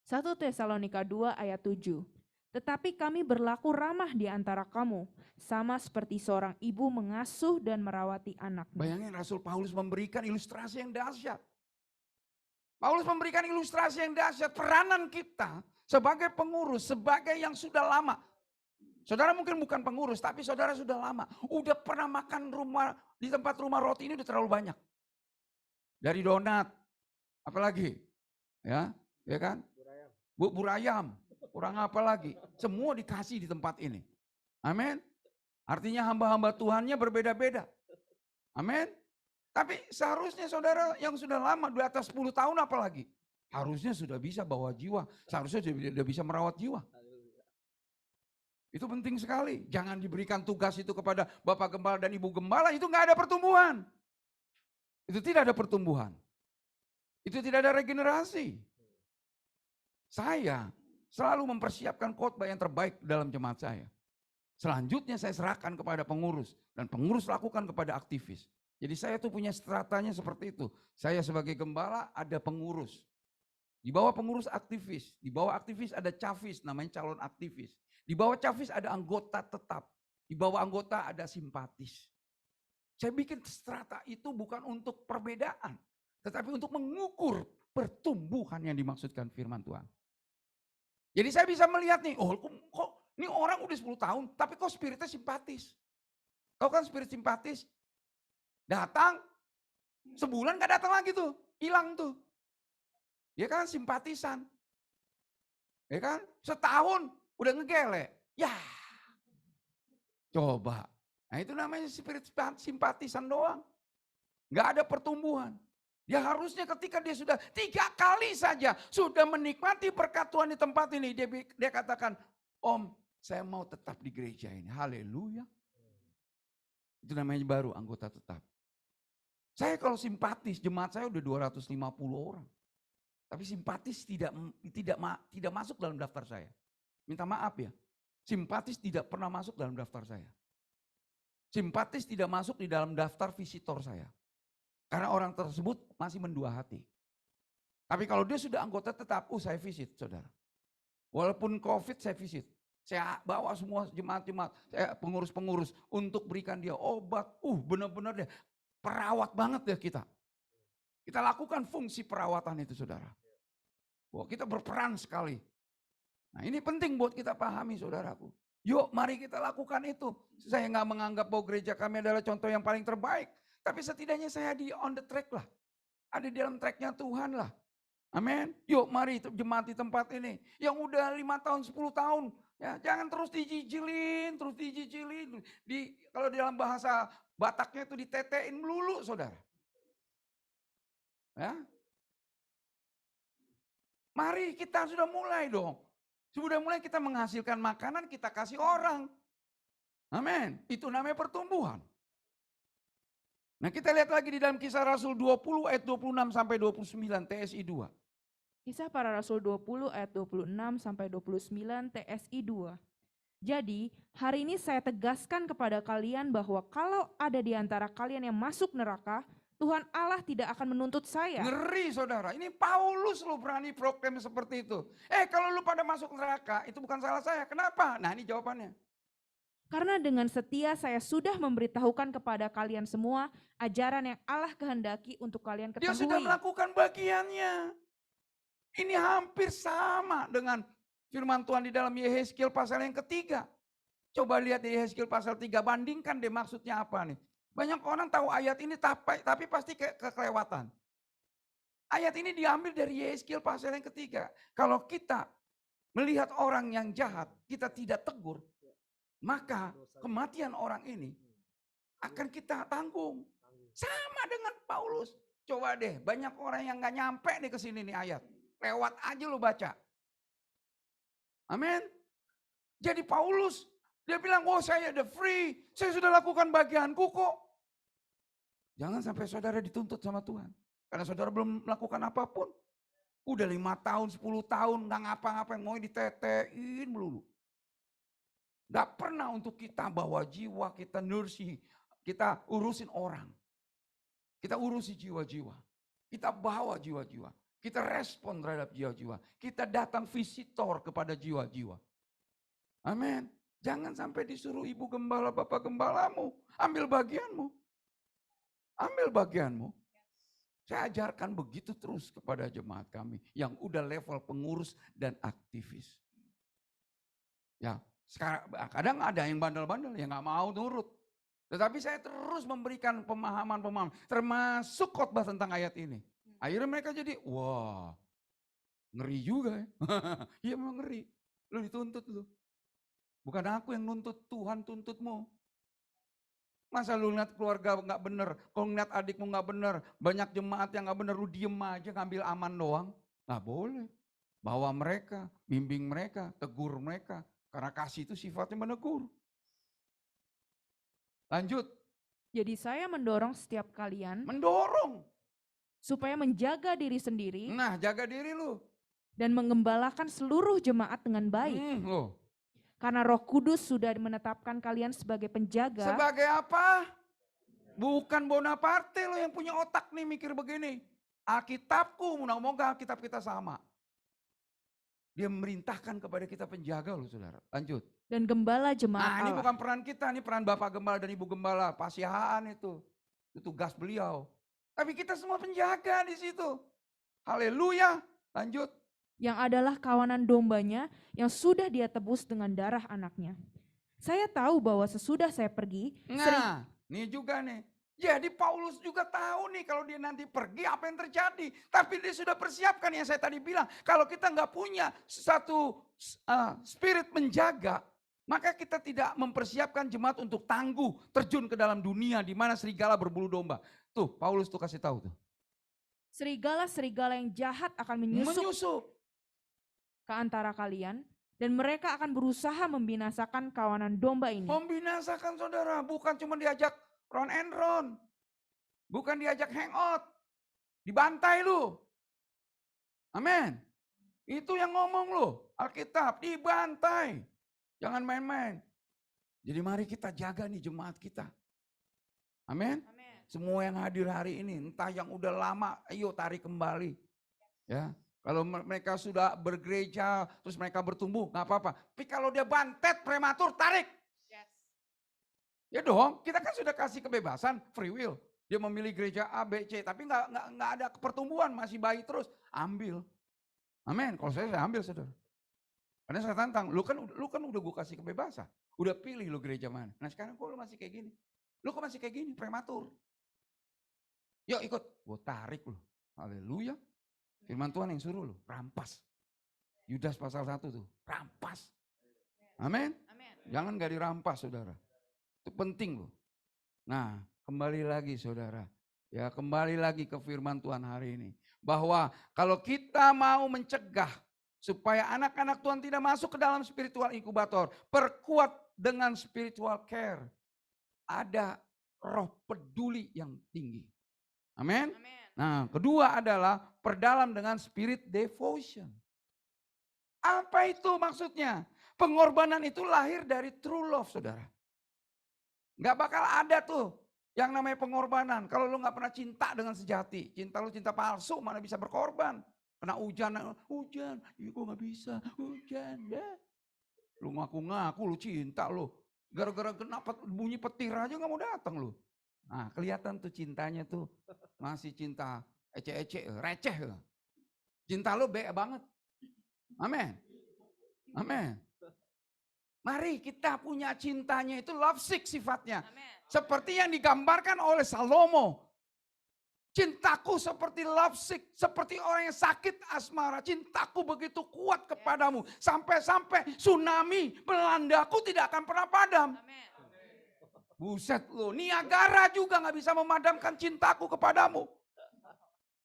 1 Tesalonika 2 ayat 7. Tetapi kami berlaku ramah di antara kamu, sama seperti seorang ibu mengasuh dan merawati anaknya. Bayangin Rasul Paulus memberikan ilustrasi yang dahsyat. Paulus memberikan ilustrasi yang dahsyat, peranan kita sebagai pengurus, sebagai yang sudah lama. Saudara mungkin bukan pengurus, tapi saudara sudah lama. Udah pernah makan di tempat rumah roti ini udah terlalu banyak. Dari donat, apalagi? Ya kan? Bubur ayam, kurang apa lagi? Semua dikasih di tempat ini. Amin. Artinya hamba-hamba Tuhannya berbeda-beda. Amin. Tapi seharusnya saudara yang sudah lama di atas 10 tahun apalagi. Harusnya sudah bisa bawa jiwa. Seharusnya sudah bisa merawat jiwa. Itu penting sekali. Jangan diberikan tugas itu kepada Bapak Gembala dan Ibu Gembala. Itu nggak ada pertumbuhan. Itu tidak ada pertumbuhan. Itu tidak ada regenerasi. Saya selalu mempersiapkan khotbah yang terbaik dalam jemaat saya. Selanjutnya saya serahkan kepada pengurus. Dan pengurus lakukan kepada aktivis. Jadi saya tuh punya stratanya seperti itu. Saya sebagai gembala ada pengurus. Di bawah pengurus aktivis. Di bawah aktivis ada cavis namanya calon aktivis. Di bawah cavis ada anggota tetap. Di bawah anggota ada simpatis. Saya bikin strata itu bukan untuk perbedaan. Tetapi untuk mengukur pertumbuhan yang dimaksudkan firman Tuhan. Jadi saya bisa melihat nih, oh kok ini orang udah 10 tahun, tapi kok spiritnya simpatis. Kau kan spirit simpatis, datang, sebulan gak datang lagi tuh, hilang tuh. Ya kan simpatisan. Ya kan, setahun udah ngegele. Ya, coba. Nah itu namanya spirit simpatisan doang. Gak ada pertumbuhan. Dia harusnya ketika dia sudah 3 kali saja sudah menikmati perkatuan di tempat ini. Dia katakan, Om saya mau tetap di gereja ini. Haleluya. Itu namanya baru anggota tetap. Saya kalau simpatis, jemaat saya udah 250 orang. Tapi simpatis tidak masuk dalam daftar saya. Minta maaf ya. Simpatis tidak pernah masuk dalam daftar saya. Simpatis tidak masuk di dalam daftar visitor saya. Karena orang tersebut masih mendua hati. Tapi kalau dia sudah anggota tetap, saya visit saudara. Walaupun COVID saya visit. Saya bawa semua jemaat-jemaat, pengurus-pengurus untuk berikan dia obat. Benar-benar deh, perawat banget deh kita. Kita lakukan fungsi perawatan itu saudara. Wah, kita berperan sekali. Nah ini penting buat kita pahami saudaraku. Yuk mari kita lakukan itu. Saya nggak menganggap bahwa gereja kami adalah contoh yang paling terbaik. Tapi setidaknya saya di on the track lah. Ada di dalam tracknya Tuhan lah. Amin. Yuk mari jemaat di tempat ini. Yang udah 5 tahun, 10 tahun. Ya, jangan terus dijijilin, terus dijijilin. Kalau di dalam bahasa Bataknya itu ditetein melulu saudara. Ya. Mari kita sudah mulai dong. Sudah mulai kita menghasilkan makanan, kita kasih orang. Amin. Itu namanya pertumbuhan. Nah kita lihat lagi di dalam Kisah Rasul 20 ayat 26 sampai 29 TSI 2. Kisah Para Rasul 20 ayat 26 sampai 29 TSI 2. Jadi, hari ini saya tegaskan kepada kalian bahwa kalau ada di antara kalian yang masuk neraka, Tuhan Allah tidak akan menuntut saya. Ngeri saudara, ini Paulus lo berani proklaim seperti itu. Kalau lu pada masuk neraka, itu bukan salah saya. Kenapa? Nah ini jawabannya. Karena dengan setia saya sudah memberitahukan kepada kalian semua ajaran yang Allah kehendaki untuk kalian Dia ketahui. sudah melakukan bagiannya. Ini hampir sama dengan firman Tuhan di dalam Yehezkiel pasal yang ketiga. Coba lihat di Yehezkiel pasal 3, bandingkan deh maksudnya apa nih. Banyak orang tahu ayat ini tapi pasti kelewatan. Ayat ini diambil dari Yehezkiel pasal yang ketiga. Kalau kita melihat orang yang jahat, kita tidak tegur, maka kematian orang ini akan kita tanggung. Sama dengan Paulus. Coba deh, banyak orang yang gak nyampe nih ke sini nih ayat. Lewat aja lu baca. Amin. Jadi Paulus, dia bilang, saya udah free. Saya sudah lakukan bagianku kok. Jangan sampai saudara dituntut sama Tuhan. Karena saudara belum melakukan apapun. Udah 5 tahun, 10 tahun, gak ngapa-ngapain. Mau ditetein melulu. Gak pernah untuk kita bawa jiwa, kita nursi, kita urusin orang. Kita urusi jiwa-jiwa. Kita bawa jiwa-jiwa. Kita respon terhadap jiwa-jiwa. Kita datang visitor kepada jiwa-jiwa. Amin. Jangan sampai disuruh ibu gembala, bapak gembalamu. Ambil bagianmu. Ambil bagianmu. Saya ajarkan begitu terus kepada jemaat kami. Yang udah level pengurus dan aktivis. Ya, sekarang kadang ada yang bandel-bandel yang gak mau nurut. Tetapi saya terus memberikan pemahaman-pemahaman. Termasuk khotbah tentang ayat ini. Akhirnya mereka jadi, wah ngeri juga ya. Iya memang ngeri. Lu dituntut lu. Bukan aku yang nuntut, Tuhan tuntutmu. Masa lu lihat keluarga gak bener, kalau ngeliat adikmu gak bener, banyak jemaat yang gak bener, lu diem aja ngambil aman doang. Gak boleh. Bawa mereka, bimbing mereka, tegur mereka. Karena kasih itu sifatnya menegur. Lanjut. Jadi saya mendorong setiap kalian Mendorong. supaya menjaga diri sendiri Nah jaga diri lu. dan mengembalakan seluruh jemaat dengan baik. Loh. Karena Roh Kudus sudah menetapkan kalian sebagai penjaga. Sebagai apa? Bukan Bonaparte lo yang punya otak nih mikir begini. Alkitabku, moga-moga Alkitab kita sama. Dia memerintahkan kepada kita penjaga loh saudara. Lanjut. Dan gembala jemaat Nah ini Allah. bukan peran kita, ini peran Bapak Gembala dan Ibu Gembala. Pasihaan itu. Itu tugas beliau. Tapi kita semua penjaga di situ. Haleluya. Lanjut. Yang adalah kawanan dombanya yang sudah dia tebus dengan darah anaknya. Saya tahu bahwa sesudah saya pergi, Nah, nih juga nih. Jadi Paulus juga tahu nih kalau dia nanti pergi apa yang terjadi. Tapi dia sudah persiapkan yang saya tadi bilang. Kalau kita nggak punya satu spirit menjaga, maka kita tidak mempersiapkan jemaat untuk tangguh terjun ke dalam dunia di mana serigala berbulu domba. Tuh Paulus tuh kasih tahu tuh. serigala-serigala yang jahat akan menyusup ke antara kalian dan mereka akan berusaha membinasakan kawanan domba ini. Membinasakan saudara, bukan cuma diajak round and round. Bukan diajak hangout. Dibantai lu. Amin. Itu yang ngomong lu. Alkitab, dibantai. Jangan main-main. Jadi mari kita jaga nih jemaat kita. Amin. Semua yang hadir hari ini, entah yang udah lama, ayo tarik kembali. Ya, Kalau mereka sudah bergereja, terus mereka bertumbuh, nggak apa-apa. Tapi kalau dia bantet prematur, tarik. Ya dong, kita kan sudah kasih kebebasan, free will. Dia memilih gereja A, B, C, tapi nggak ada pertumbuhan, masih bayi terus, ambil. Amin. Kalau saya ambil, saudara. Karena saya tantang, lu kan udah gue kasih kebebasan, udah pilih lu gereja mana. Nah sekarang kok lu masih kayak gini? Lu kok masih kayak gini, prematur? Yuk ikut, gue tarik lu. Haleluya. Firman Tuhan yang suruh lu, rampas. Yudas pasal 1 tuh, rampas. Amin. Jangan gak dirampas, saudara. Itu penting loh. Nah, kembali lagi saudara. Ya, kembali lagi ke firman Tuhan hari ini. Bahwa kalau kita mau mencegah supaya anak-anak Tuhan tidak masuk ke dalam spiritual inkubator, perkuat dengan spiritual care. Ada roh peduli yang tinggi. Amin. Nah, kedua adalah perdalam dengan spirit devotion. Apa itu maksudnya? Pengorbanan itu lahir dari true love, saudara. Gak bakal ada tuh yang namanya pengorbanan. Kalau lu gak pernah cinta dengan sejati, cinta lu cinta palsu, mana bisa berkorban. Kena hujan, iya gue gak bisa, hujan. Ya. Lu ngaku-ngaku lu cinta lu. Gara-gara kenapa bunyi petir aja gak mau datang lu. Nah kelihatan tuh cintanya tuh masih cinta ece-ece, receh. Cinta lu be banget. Amin. Amin. Mari kita punya cintanya itu love sick sifatnya. Amen. Seperti yang digambarkan oleh Salomo. Cintaku seperti love sick, seperti orang yang sakit asmara. Cintaku begitu kuat kepadamu. Sampai-sampai tsunami melandaku tidak akan pernah padam. Amen. Buset lo, Niagara juga gak bisa memadamkan cintaku kepadamu.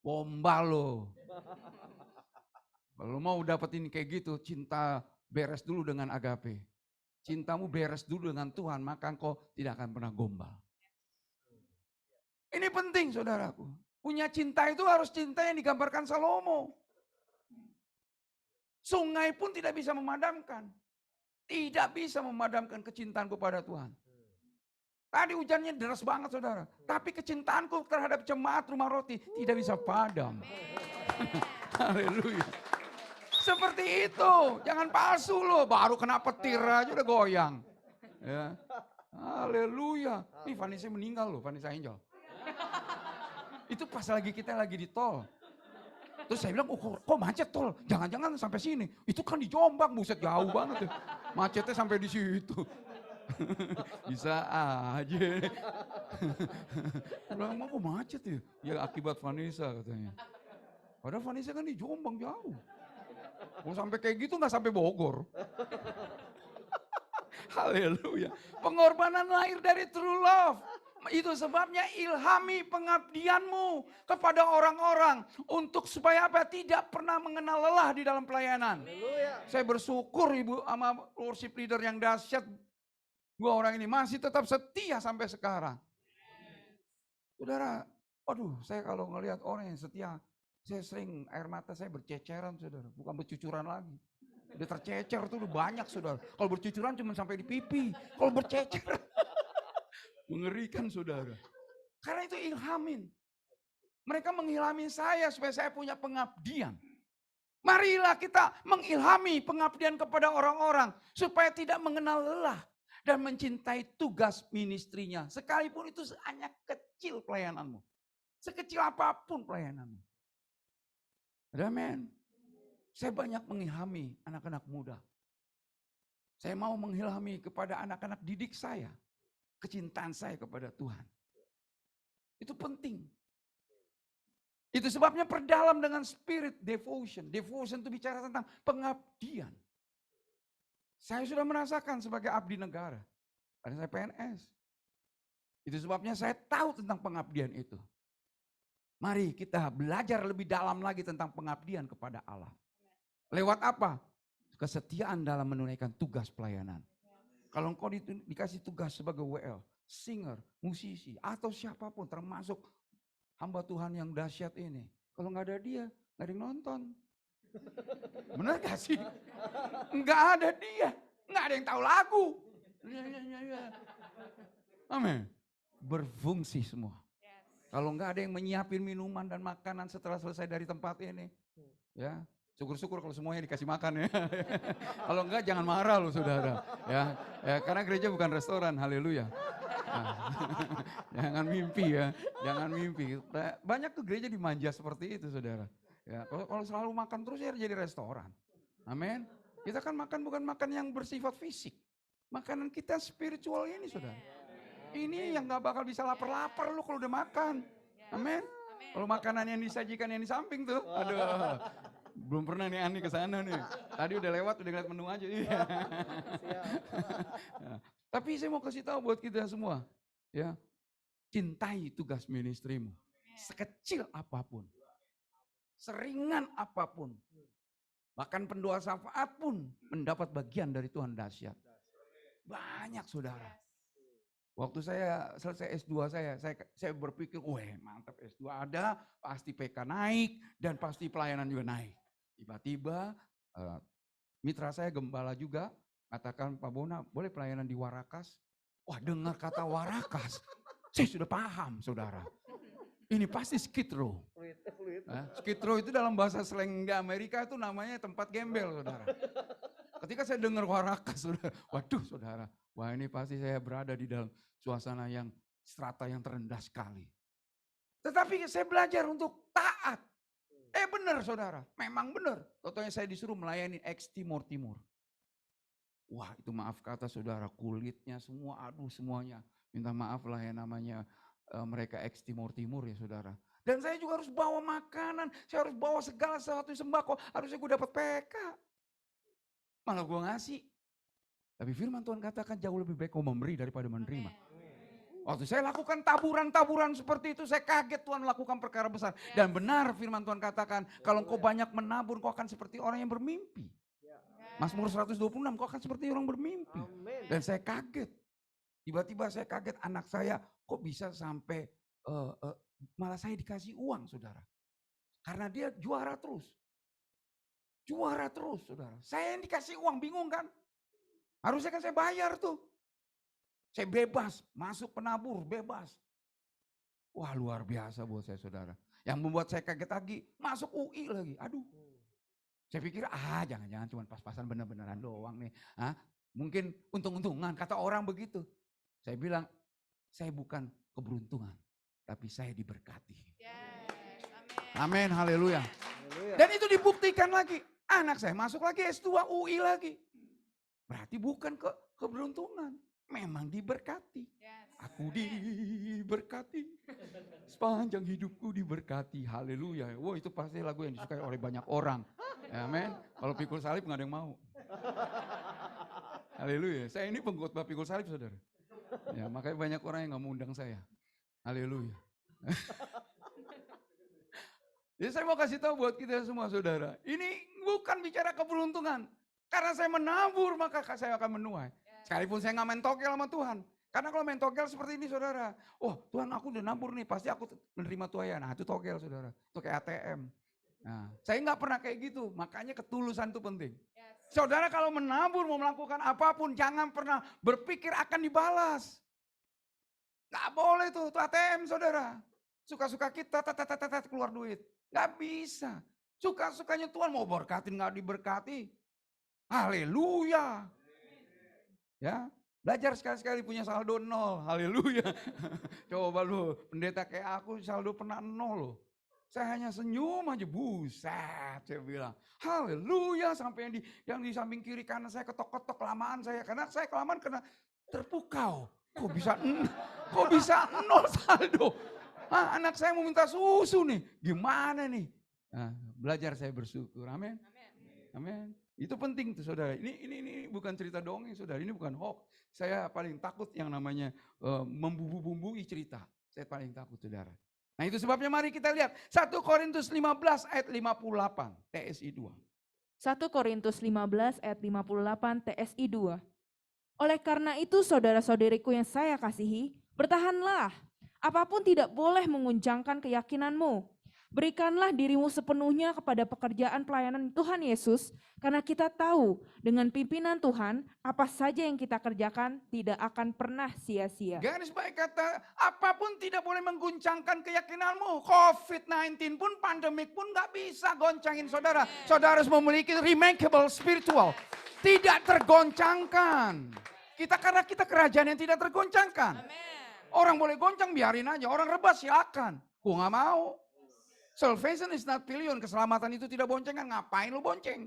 Bomba lo. Kalau mau dapetin kayak gitu, cinta beres dulu dengan agape. Cintamu beres dulu dengan Tuhan, maka engkau tidak akan pernah gombal. Ini penting saudaraku. Punya cinta itu harus cinta yang digambarkan Salomo. Sungai pun tidak bisa memadamkan. Tidak bisa memadamkan kecintaanku pada Tuhan. Tadi hujannya deras banget saudara. Tapi kecintaanku terhadap jemaat rumah roti tidak bisa padam. Haleluya. Seperti itu. Jangan palsu loh. Baru kena petir aja udah goyang. Ya. Haleluya. Nih Vanessa meninggal loh. Vanessa Angel. Itu pas kita lagi di tol. Terus saya bilang, kok macet tol? Jangan-jangan sampai sini. Itu kan di Jombang. Buset jauh banget. Ya. Macetnya sampai di situ. Bisa aja. Udah emang kok macet ya? Ya akibat Vanessa katanya. Padahal Vanessa kan di Jombang jauh. Mau sampai kayak gitu gak sampai Bogor. Haleluya. Pengorbanan lahir dari true love. Itu sebabnya ilhami pengabdianmu kepada orang-orang. Untuk supaya apa? Tidak pernah mengenal lelah di dalam pelayanan. Saya bersyukur ibu sama worship leader yang dahsyat. Dua orang ini masih tetap setia sampai sekarang. Saudara, aduh saya kalau ngelihat orang yang setia, saya sering air mata saya berceceran saudara, bukan bercucuran lagi. Udah tercecer tuh udah banyak saudara. Kalau bercucuran cuma sampai di pipi, kalau bercecer mengerikan saudara. Karena itu ilhamin. Mereka mengilhami saya supaya saya punya pengabdian. Marilah kita mengilhami pengabdian kepada orang-orang supaya tidak mengenal lelah. Dan mencintai tugas ministrinya. Sekalipun itu hanya kecil pelayananmu. Sekecil apapun pelayananmu. Amin. Saya banyak mengilhami anak-anak muda. Saya mau mengilhami kepada anak-anak didik saya. Kecintaan saya kepada Tuhan. Itu penting. Itu sebabnya perdalam dengan spirit devotion. Devotion itu bicara tentang pengabdian. Saya sudah merasakan sebagai abdi negara. Karena saya PNS. Itu sebabnya saya tahu tentang pengabdian itu. Mari kita belajar lebih dalam lagi tentang pengabdian kepada Allah. Lewat apa? Kesetiaan dalam menunaikan tugas pelayanan. Kalau engkau dikasih tugas sebagai WL, singer, musisi, atau siapapun termasuk hamba Tuhan yang dahsyat ini. Kalau nggak ada dia, nggak ada yang nonton. Benar gak sih? Nggak ada dia, nggak ada yang tahu lagu. Ya. Amin. Berfungsi semua. Kalau nggak ada yang menyiapin minuman dan makanan setelah selesai dari tempat ini, Ya, syukur-syukur kalau semuanya dikasih makan ya. Kalau enggak jangan marah loh saudara. Ya, karena gereja bukan restoran, haleluya. Nah, jangan mimpi ya, jangan mimpi. Banyak tuh gereja dimanja seperti itu saudara. Ya, kalau selalu makan terus ya jadi restoran. Amin. Kita kan makan bukan makan yang bersifat fisik. Makanan kita spiritual ini saudara. Ini yang gak bakal bisa lapar-lapar lu kalau udah makan. Amin. Kalau makanan yang disajikan yang di samping tuh, aduh. Belum pernah nih Ani kesana nih. Tadi udah lewat, udah ngeliat menu aja. Iya. Ya. Tapi saya mau kasih tahu buat kita semua. Ya, cintai tugas ministrimu. Sekecil apapun. Seringan apapun. Bahkan pendoa syafaat pun mendapat bagian dari Tuhan dahsyat. Banyak saudara. Waktu saya selesai S2 saya berpikir, wah mantap S2 ada, pasti PK naik dan pasti pelayanan juga naik. Tiba-tiba mitra saya gembala juga katakan, Pak Bona boleh pelayanan di Warakas? Wah dengar kata Warakas, saya sudah paham saudara. Ini pasti Skid Row. Skid Row itu dalam bahasa slang di Amerika itu namanya tempat gembel saudara. Ketika saya dengar Warakas, waduh saudara, wah ini pasti saya berada di dalam suasana yang strata yang terendah sekali. Tetapi saya belajar untuk taat. Benar saudara, memang benar. Contohnya saya disuruh melayani ex Timur Timur. Wah itu maaf kata saudara, kulitnya semua, aduh semuanya. Minta maaf lah ya namanya mereka ex Timur Timur ya saudara. Dan saya juga harus bawa makanan, saya harus bawa segala sesuatu sembako, harusnya gue dapat PK. Malah gue ngasih. Tapi firman Tuhan katakan jauh lebih baik kau memberi daripada menerima. Waktu saya lakukan taburan-taburan seperti itu, saya kaget Tuhan melakukan perkara besar. Dan benar firman Tuhan katakan, kalau kau banyak menabur, kau akan seperti orang yang bermimpi. Mazmur 126, kau akan seperti orang bermimpi. Dan saya kaget. Tiba-tiba saya kaget anak saya, kok bisa sampai, malah saya dikasih uang saudara. Karena dia juara terus. Juara terus saudara. Saya yang dikasih uang, bingung kan? Harusnya kan saya bayar tuh. Saya bebas, masuk penabur, bebas. Wah luar biasa buat saya saudara. Yang membuat saya kaget lagi, masuk UI lagi. Aduh. Saya pikir, jangan-jangan cuma pas-pasan bener-beneran doang nih. Mungkin untung-untungan, kata orang begitu. Saya bilang, saya bukan keberuntungan, tapi saya diberkati. Amin, haleluya. Dan itu dibuktikan lagi. Anak saya masuk lagi S2 UI lagi. Berarti bukan keberuntungan. Memang diberkati. Aku diberkati. Sepanjang hidupku diberkati. Haleluya. Wah itu pasti lagu yang disukai oleh banyak orang. Amin. Kalau pikul salib gak ada yang mau. Haleluya. Saya ini pengkhotbah pikul salib saudara. Ya, makanya banyak orang yang gak mau undang saya. Haleluya. Jadi saya mau kasih tahu buat kita semua saudara. Ini bukan bicara keberuntungan. Karena saya menabur maka saya akan menuai. Sekalipun saya gak main togel sama Tuhan. Karena kalau main togel seperti ini saudara. Oh Tuhan aku udah nabur nih pasti aku menerima tuayan. Nah itu togel saudara. Itu kayak ATM. Nah, saya gak pernah kayak gitu. Makanya ketulusan itu penting. Saudara kalau menabur mau melakukan apapun jangan pernah berpikir akan dibalas. Gak boleh tuh ATM saudara. Suka-suka kita keluar duit. Gak bisa. Suka-sukanya Tuhan mau berkatin gak diberkati. Haleluya. Ya, belajar sekali-sekali punya saldo 0. Haleluya. Coba lu, pendeta kayak aku saldo pernah 0 loh. Saya hanya senyum aja, buset saya bilang. Haleluya, sampai yang di samping kiri kanan saya ketok-ketok kelamaan saya. Karena saya kelamaan kena terpukau. Kok bisa 0 saldo? Anak saya mau minta susu nih, gimana nih? Nah, belajar saya bersyukur, amin. Amin. Itu penting tuh saudara. Ini bukan cerita dongeng saudara. Ini bukan hoax. Saya paling takut yang namanya membumbu-bumbui cerita. Saya paling takut saudara. Nah itu sebabnya mari kita lihat. 1 Korintus 15 ayat 58 TSI 2. 1 Korintus 15 ayat 58 TSI 2. Oleh karena itu saudara-saudariku yang saya kasihi, bertahanlah. Apapun tidak boleh mengunjangkan keyakinanmu. Berikanlah dirimu sepenuhnya kepada pekerjaan pelayanan Tuhan Yesus, karena kita tahu dengan pimpinan Tuhan, apa saja yang kita kerjakan tidak akan pernah sia-sia. Garis baik kata, apapun tidak boleh mengguncangkan keyakinanmu. COVID-19 pun, pandemik pun gak bisa goncangin saudara. Saudara harus memiliki remarkable spiritual. Tidak tergoncangkan. Karena kita kerajaan yang tidak tergoncangkan. Orang boleh goncang, biarin aja. Orang rebah silakan. Gua gak mau. Salvation is not pillion. Keselamatan itu tidak boncengan. Ngapain lu bonceng?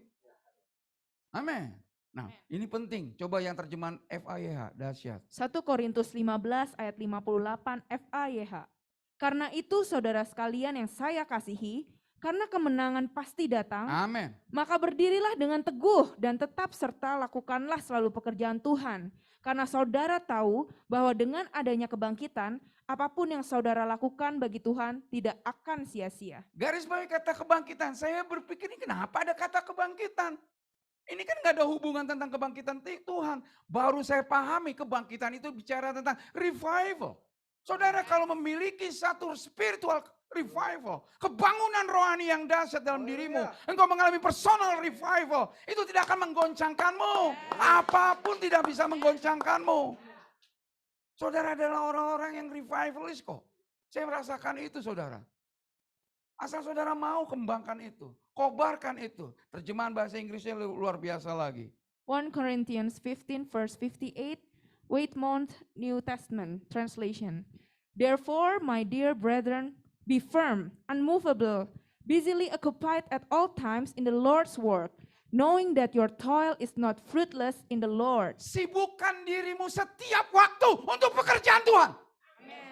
Amin. Nah, ini penting. Coba yang terjemahan FAYH, dahsyat. 1 Korintus 15 ayat 58 FAYH. Karena itu saudara sekalian yang saya kasihi, karena kemenangan pasti datang, Amin. maka berdirilah dengan teguh dan tetap serta lakukanlah selalu pekerjaan Tuhan. Karena saudara tahu bahwa dengan adanya kebangkitan, apapun yang saudara lakukan bagi Tuhan tidak akan sia-sia. Garis bawah kata kebangkitan. Saya berpikir ini kenapa ada kata kebangkitan? Ini kan gak ada hubungan tentang kebangkitan Tuhan. Baru saya pahami kebangkitan itu bicara tentang revival. Saudara kalau memiliki satu spiritual revival, kebangunan rohani yang dahsyat dalam dirimu, engkau mengalami personal revival, itu tidak akan menggoncangkanmu. Apapun tidak bisa menggoncangkanmu. Saudara adalah orang-orang yang revivalis kok. Saya merasakan itu saudara. Asal saudara mau kembangkan itu, kobarkan itu. Terjemahan bahasa Inggrisnya luar biasa lagi. 1 Corinthians 15 verse 58, Whitmont New Testament translation. Therefore, my dear brethren, be firm, unmovable, busily occupied at all times in the Lord's work, knowing that your toil is not fruitless in the Lord. Sibukkan dirimu setiap waktu untuk pekerjaan Tuhan.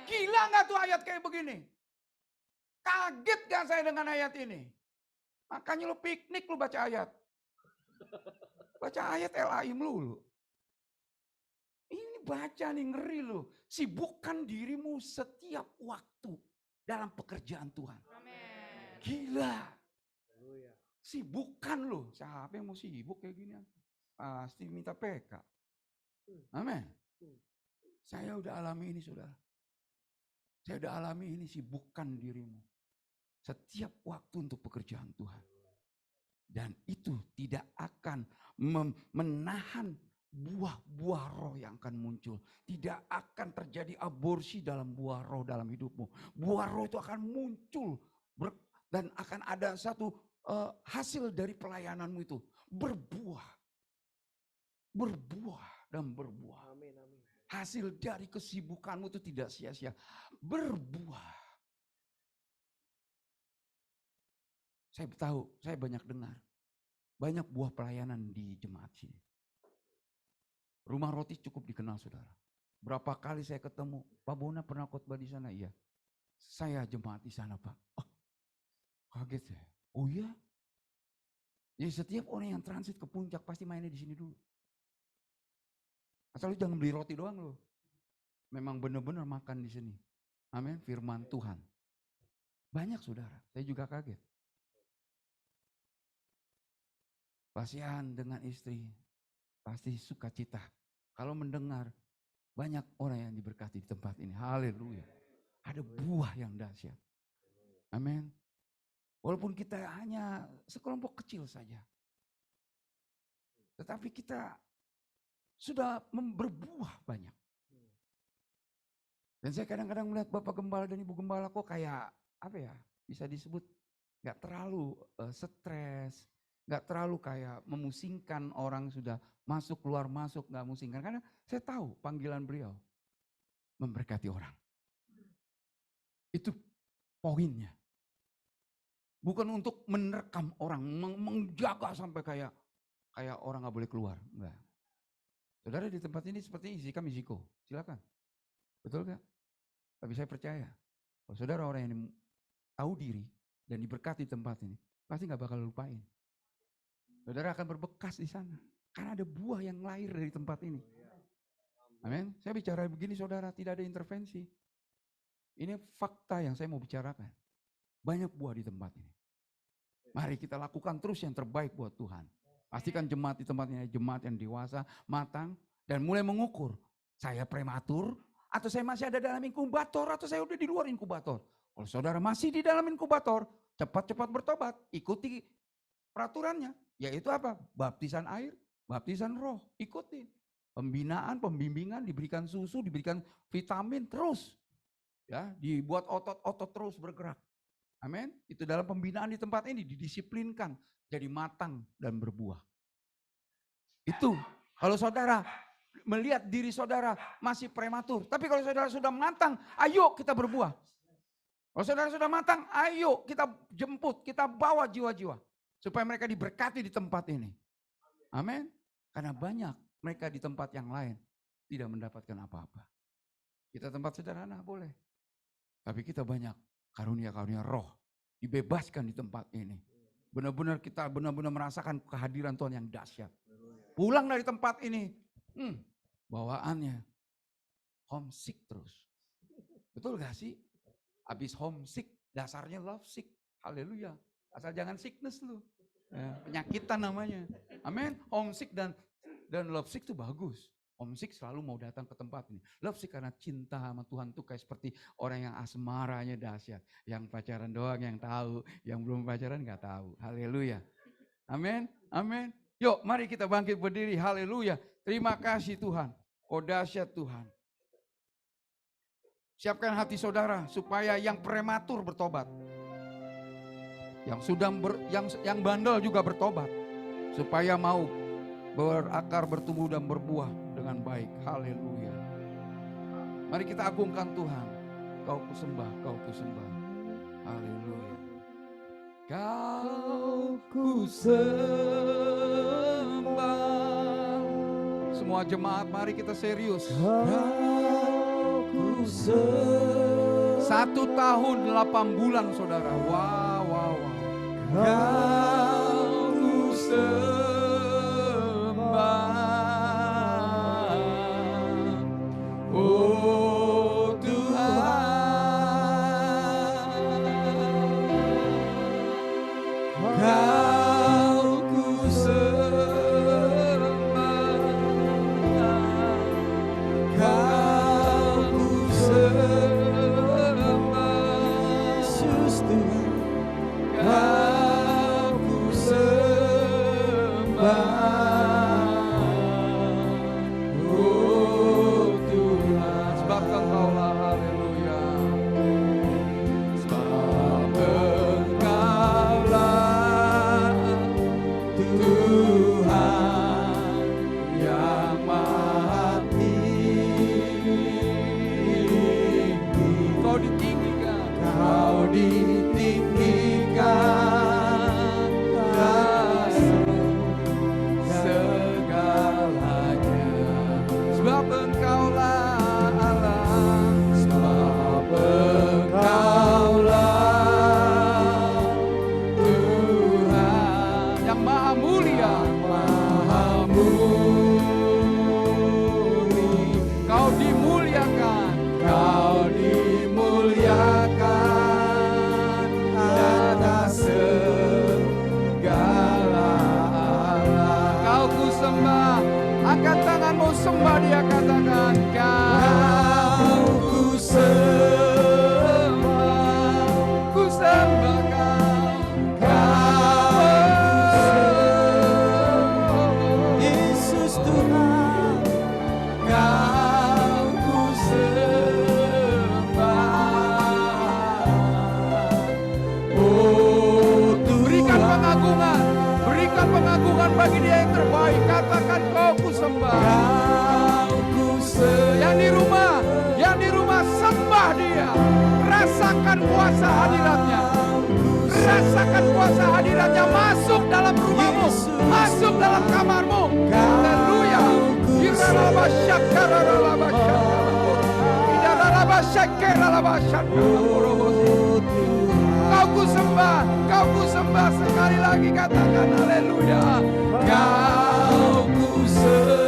Gila gak tuh ayat kayak begini? Kaget gak saya dengan ayat ini? Makanya lu piknik lu baca ayat. Baca ayat LAI melulu. Ini baca nih ngeri lu. Sibukkan dirimu setiap waktu dalam pekerjaan Tuhan. Gila. Sibukkan lu. Siapa yang mau sibuk kayak gini? Pasti minta PK. Amin. Saya udah alami ini saudara. Saya udah alami ini, sibukkan dirimu. Setiap waktu untuk pekerjaan Tuhan. Dan itu tidak akan menahan buah-buah roh yang akan muncul. Tidak akan terjadi aborsi dalam buah roh dalam hidupmu. Buah roh itu akan muncul. Dan akan ada satu hasil dari pelayananmu itu. Berbuah. Berbuah dan berbuah. Amin, amin. Hasil dari kesibukanmu itu tidak sia-sia. Berbuah. Saya tahu, saya banyak dengar. Banyak buah pelayanan di jemaat sini. Rumah roti cukup dikenal saudara. Berapa kali saya ketemu, Pak Bona pernah khotbah di sana? Iya. Saya jemaat di sana Pak. Oh, kaget saya. Oh iya? Jadi setiap orang yang transit ke puncak pasti mainnya di sini dulu. Asal lu jangan beli roti doang lu. Memang benar-benar makan di sini. Amin, firman Tuhan. Banyak saudara, saya juga kaget. Pasian dengan istri, pasti sukacita. Kalau mendengar banyak orang yang diberkati di tempat ini. Haleluya. Ada buah yang dahsyat. Amin. Walaupun kita hanya sekelompok kecil saja. Tetapi kita sudah berbuah banyak. Dan saya kadang-kadang melihat Bapak Gembala dan Ibu Gembala kok kayak apa ya, bisa disebut gak terlalu stres, gak terlalu kayak memusingkan orang sudah masuk keluar masuk, gak memusingkan. Karena saya tahu panggilan beliau memberkati orang. Itu poinnya. Bukan untuk menerkam orang, menjaga sampai kayak orang gak boleh keluar. Enggak. Saudara di tempat ini seperti Izika Miziko, silakan. Betul gak? Tapi saya percaya, kalau saudara orang yang tahu diri dan diberkati tempat ini, pasti gak bakal lupain. Saudara akan berbekas di sana. Karena ada buah yang lahir dari tempat ini. Amin. Saya bicara begini saudara, tidak ada intervensi. Ini fakta yang saya mau bicarakan. Banyak buah di tempat ini. Mari kita lakukan terus yang terbaik buat Tuhan. Pastikan jemaat di tempat ini jemaat yang dewasa, matang, dan mulai mengukur. Saya prematur, atau saya masih ada dalam inkubator, atau saya udah di luar inkubator. Kalau saudara masih di dalam inkubator, cepat-cepat bertobat, ikuti peraturannya. Yaitu apa? Baptisan air, baptisan roh, ikuti. Pembinaan, pembimbingan, diberikan susu, diberikan vitamin terus. Ya, dibuat otot-otot terus bergerak. Amin. Itu dalam pembinaan di tempat ini didisiplinkan jadi matang dan berbuah. Itu kalau saudara melihat diri saudara masih prematur, tapi kalau saudara sudah matang, ayo kita berbuah. Kalau saudara sudah matang, ayo kita jemput, kita bawa jiwa-jiwa supaya mereka diberkati di tempat ini. Amin. Karena banyak mereka di tempat yang lain tidak mendapatkan apa-apa. Kita tempat sederhana boleh, tapi kita banyak karunia-karunia roh dibebaskan di tempat ini. Benar-benar kita benar-benar merasakan kehadiran Tuhan yang dahsyat. Pulang dari tempat ini, bawaannya homesick terus. Betul gak sih? Habis homesick, dasarnya love sick. Haleluya. Asal jangan sickness lu. Ya, penyakitan namanya. Amin. Homesick dan love sick itu bagus. Homesick selalu mau datang ke tempat ini. Love sick karena cinta sama Tuhan tuh kayak seperti orang yang asmaranya dahsyat. Yang pacaran doang yang tahu, yang belum pacaran gak tahu. Haleluya. Amin. Amin. Yuk mari kita bangkit berdiri. Haleluya. Terima kasih Tuhan. Oh dahsyat Tuhan. Siapkan hati saudara supaya yang prematur bertobat. Yang sudah yang bandel juga bertobat. Supaya mau berakar, bertumbuh dan berbuah dengan baik. Haleluya. Mari kita agungkan Tuhan. Kau kusembah, kau kusembah. Haleluya. Kau kusembah. Semua jemaat mari kita serius. Kau kusembah. 1 tahun 8 bulan saudara. Wow, wow, wow. Kau kusembah. Oh Tuhan. Kau kusembah. Kau kusembah. Yesus Tuhan. Kau kusembah. Oh Tuhan. Sebab Engkaulah, haleluya. Sebab Engkaulah Tuhan yang maha tinggi. Kau ditinggikan. Kau ditinggikan atas segalanya. Sebab Engkaulah Allah. Sebab Engkaulah Tuhan yang maha mulia. Maha muli. Kau dimuliakan. Kau dimuliakan atas segala Allah. Kau kusembah. Angkat tanganmu sembah dia, katakan. Kau kusembah. Kusembah kau. Yesus Tuhan. Kau kusembah. Oh Tuhan. Berikan pengagungan bagi dia yang terbaik. Katakan kau kusembah. Kau kusembah. Yang di rumah sembah dia. Rasakan kuasa hadiratnya. Rasakan kuasa hadiratnya masuk dalam rumahmu, masuk dalam kamarmu. Haleluya. Kau kusembah sekali lagi, katakan haleluya. Kau kusembah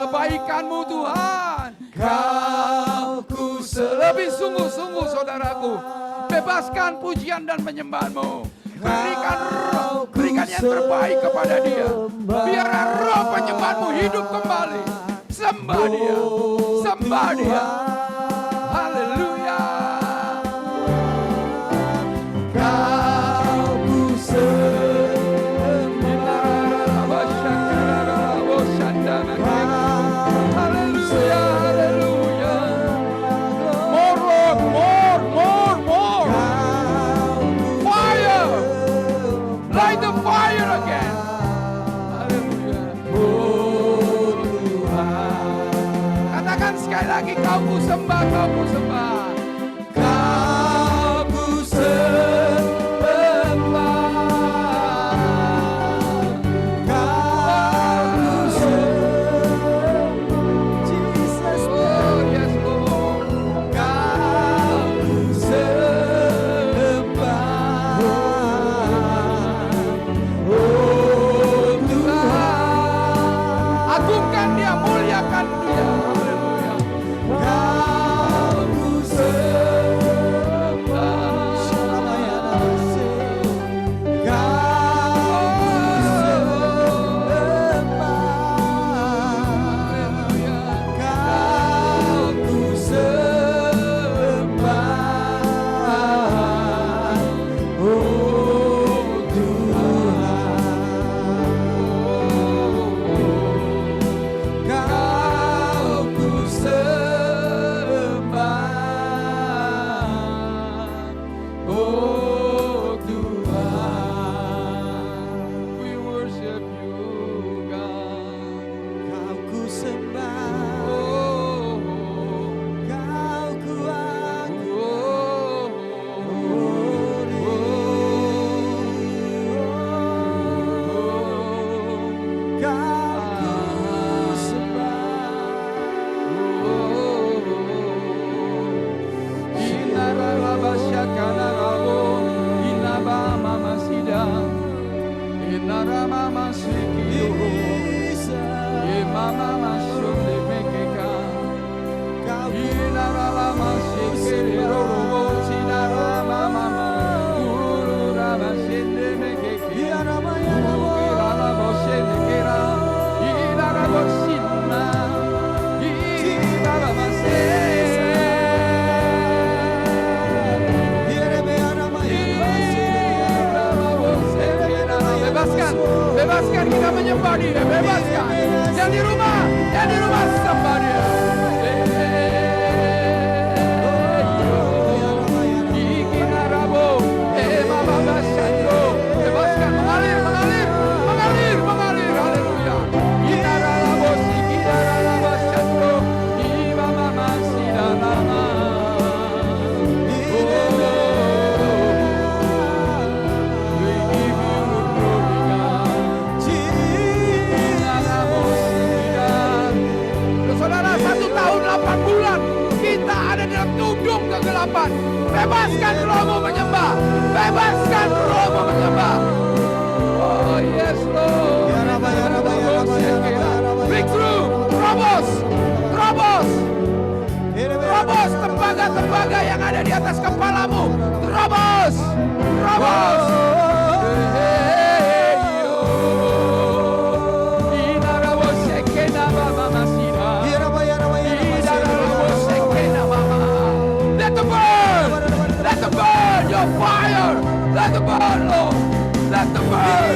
kebaikanmu Tuhan. Kau kusembah. Lebih sungguh-sungguh saudaraku. Bebaskan pujian dan penyembahanmu. Berikan yang terbaik kepada dia. Biar roh penyembahanmu hidup kembali. Sembah dia. Sembah dia. Haleluya. Sekali lagi kau ku sembah, kau ku sembah. Kau ku sembah. Kau ku sembah. Jesus, Oh yes Lord. Kau ku sembah. Oh Tuhan. Agungkan dia, muliakan dia. Haleluya. Kau ku sembah. Shalamayana-mase. Kau ku Kau ku sembah. Oh Tuhan. Kau ku sembah. Oh Tuhan. We worship you, God. Kau ku sembah. Oh, Kau ku angkat. Bebaskan kita menyembah dia, bebaskan. Yang di rumah sembah dia. Bebaskan, mengalir, haleluya. Saudara, 1 tahun 8 bulan kita ada dalam tudung kegelapan. Bebaskan rohmu menyembah. Bebaskan rohmu menyembah. Oh yes Lord. Breakthrough. Terobos tembaga yang ada di atas kepalamu. Terobos. Let the burn, your fire. Let the burn, Lord. Let the burn.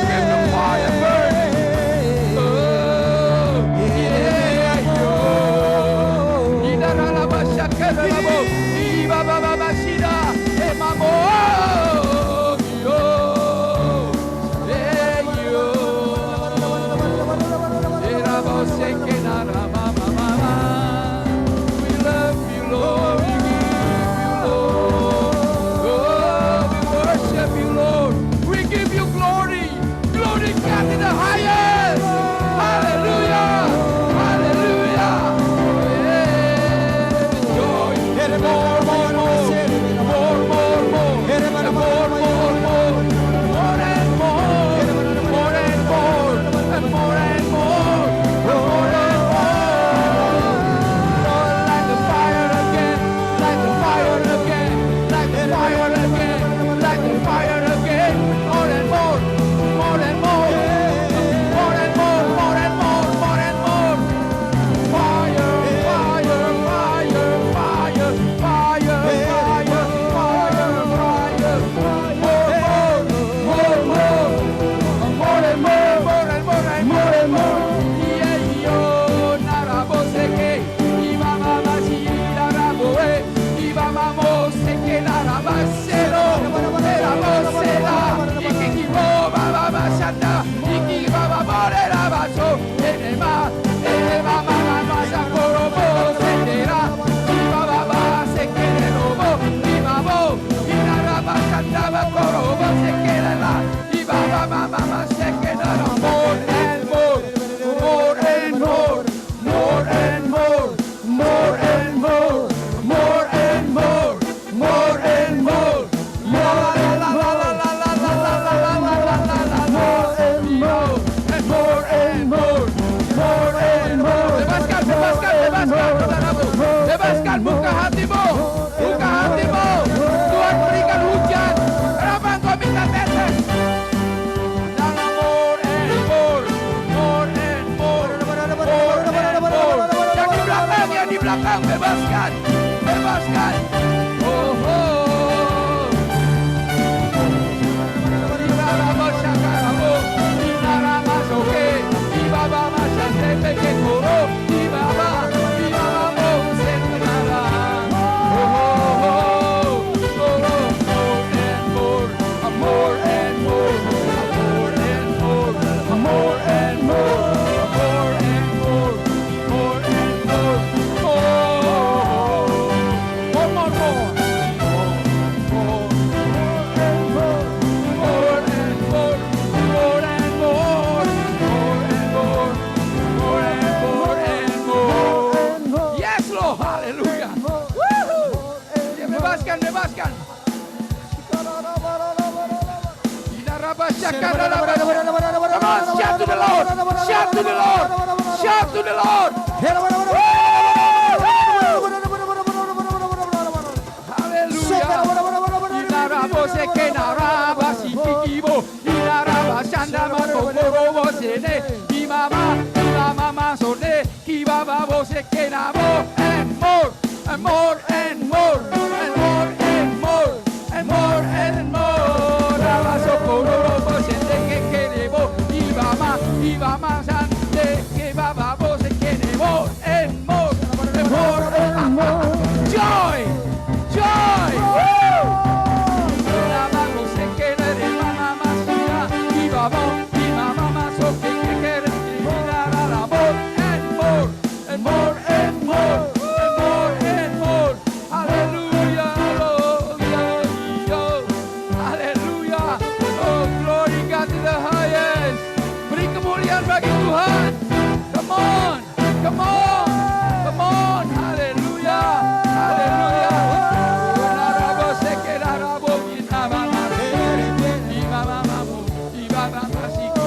Give the fire burn. Oh, yeah, yo. More Bebaskan, buka hatimu. Buka hatimu. Tuhan berikan hujan. Kenapa engkau minta tetes? More and more. More and more. More and more. Yang di belakang, yang di belakang. Bebaskan. Bebaskan. Oh, oh. Ibarama Shakaramo. Ibarama Soke. Ibaba Mashante Peke Koro. Ibaba. Ibaba Senara. Oh, oh, oh. More and more. More and more. More and more. More and more. More and more. More and more. Oh. One more. More and more. More and more. More and more. More and more. More and more and more. Yes, Lord. Hallelujah. Woohoo. Ya, bebaskan, bebaskan. Come on, shout to the Lord. Shout to the Lord. Shout to the Lord. Hallelujah. Inarabo sekenaraba sikikibo. Inaraba shandama tokorobo sene. Imama, imama sone. Kibaba sekenabo. And more, and more, and more, and more, and more, and more, and more. Raba sokorobo sene kekerebo. Ibama sande. Kibaba sekenebo. And more, and more, and more. Joy! Joy! Woo! Raba sekenere mama sina. Ibaba, imama sokekere. Inarabo. And more, and more, and more, and more, and more. Hallelujah, hallelujah, hallelujah. Oh, glory God to the highest. Beri kemuliaan bagi Tuhan. Come on, come on, come on. Hallelujah, hallelujah. Narabo sekerarabo inamama. Imamamamu, ibabamasiku.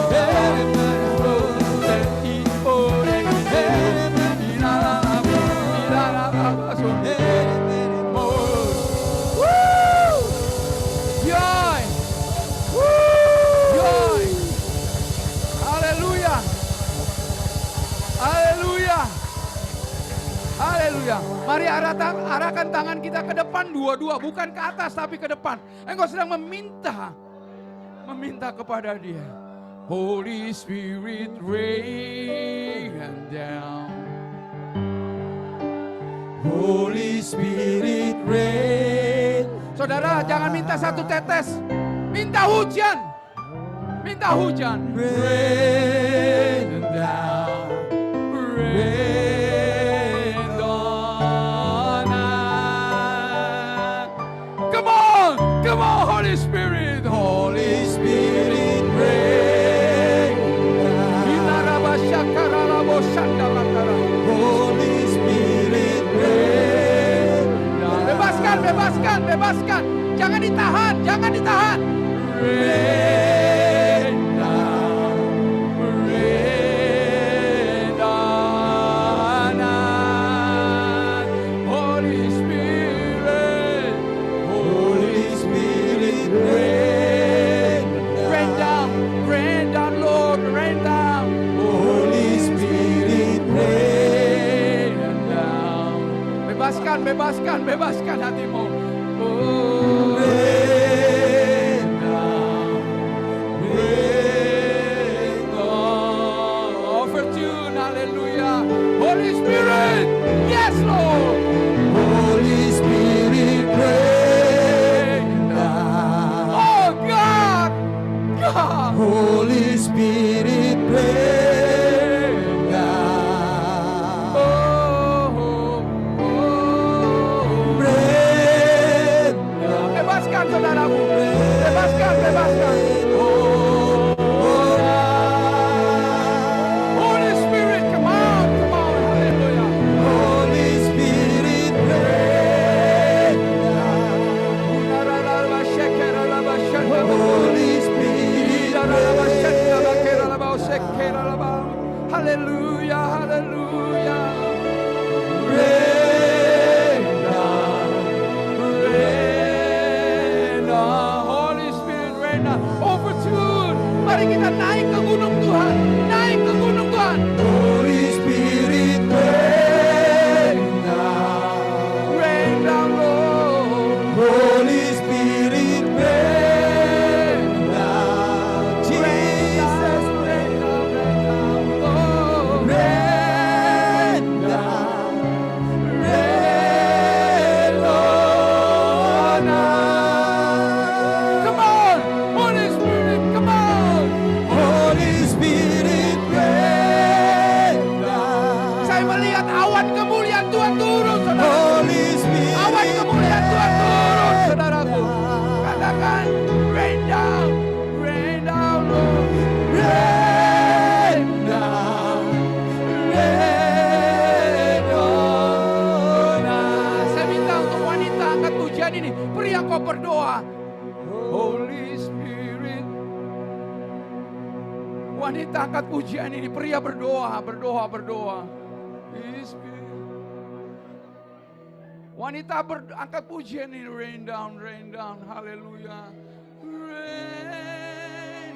Joy! Joy! Haleluya! Haleluya! Haleluya! Mari arahkan tangan kita ke depan dua-dua, bukan ke atas tapi ke depan. Engkau sedang meminta kepada Dia. Holy Spirit rain down. Holy Spirit rain. Saudara, jangan minta satu tetes. Minta hujan. Minta hujan. Rain down. Rain on us. Come on. Come on, Holy Spirit. Holy Spirit rain down. Holy Spirit rain down. Bebaskan, bebaskan, bebaskan. Jangan ditahan, jangan ditahan. Rain down, rain on us. Holy Spirit, Holy Spirit rain down. rain down, Lord, rain down. Holy Spirit rain down. Bebaskan, bebaskan, bebaskan hatimu. Oh, rain down. Rain God. Overtune, hallelujah. Holy Spirit, yes, Lord. Holy Spirit rain down. Oh, God, God. Holy Spirit rain down. Rain down. Bebaskan saudaramu, bebaskan, bebaskan. Holy Spirit, come on, hallelujah. Holy Spirit Tuhan turun, saudara. Holy Spirit, Awan kemuliaan Tuhan turun, saudaraku. Katakan, rain down, Lord. rain down, rain on us. Saya minta untuk wanita angkat pujian ini. Pria kau berdoa. Holy Spirit. Wanita angkat pujian ini. Pria berdoa. Holy Spirit. Wanita angkat pujian ini. Rain down. Haleluya. Rain.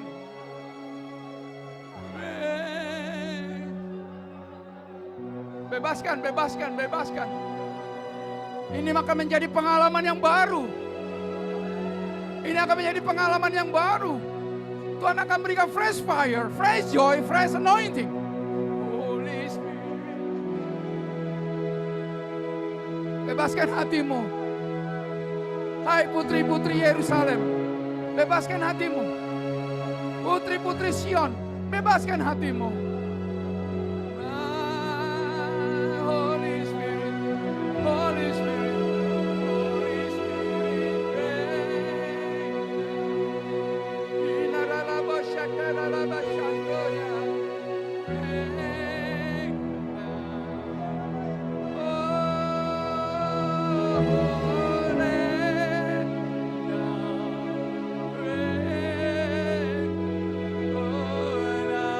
Bebaskan. Ini akan menjadi pengalaman yang baru. Tuhan akan berikan fresh fire, fresh joy, fresh anointing. Holy Spirit. Bebaskan hatimu. Hai putri-putri Yerusalem, bebaskan hatimu. Putri-putri Sion, bebaskan hatimu. Holy Spirit, Holy Spirit, Holy Spirit. Inaralaba shakaralaba shandoya.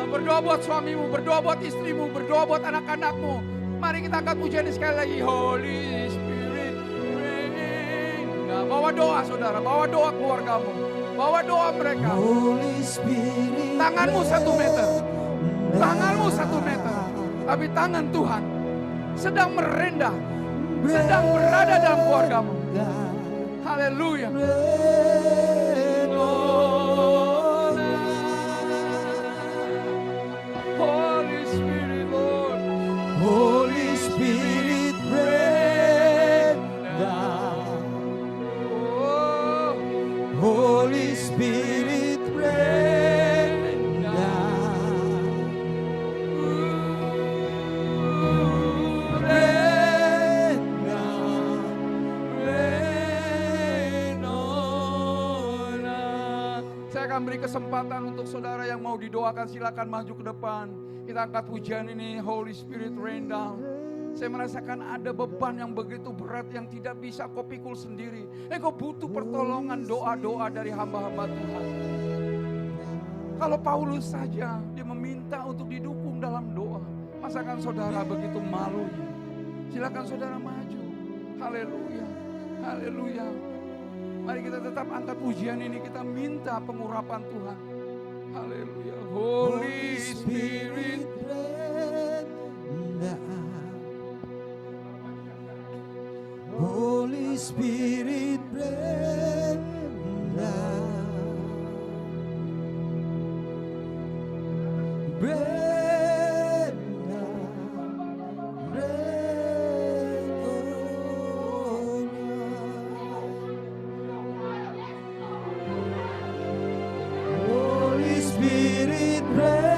Berdoa buat suamimu, berdoa buat istrimu, berdoa buat anak-anakmu. Mari kita angkat pujian sekali lagi. Holy Spirit, rain. Nah, bawa doa saudara, bawa doa keluargamu, bawa doa mereka. Holy Spirit, Tanganmu 1 meter, tanganmu 1 meter, tapi tangan Tuhan sedang merendah, sedang berada dalam keluargamu. Haleluya. rain on us. Holy Spirit, Lord. Holy Spirit, rain down. Oh, Holy Spirit, rain down. Rain down, rain on us. saya akan beri kesempatan untuk saudara yang mau didoakan, silakan maju ke depan. Kita angkat pujian ini, Holy Spirit rain down. Saya merasakan ada beban yang begitu berat yang tidak bisa kau pikul sendiri. Kau butuh pertolongan doa-doa dari hamba-hamba Tuhan. Kalau Paulus saja dia meminta untuk didukung dalam doa, masakan saudara begitu malunya? Silakan saudara maju. Haleluya, haleluya. Mari kita tetap angkat pujian ini, kita minta pengurapan Tuhan. Haleluya. Holy Spirit, rain down. Holy Spirit, rain down. Rain down, rain on us. Holy Spirit, rain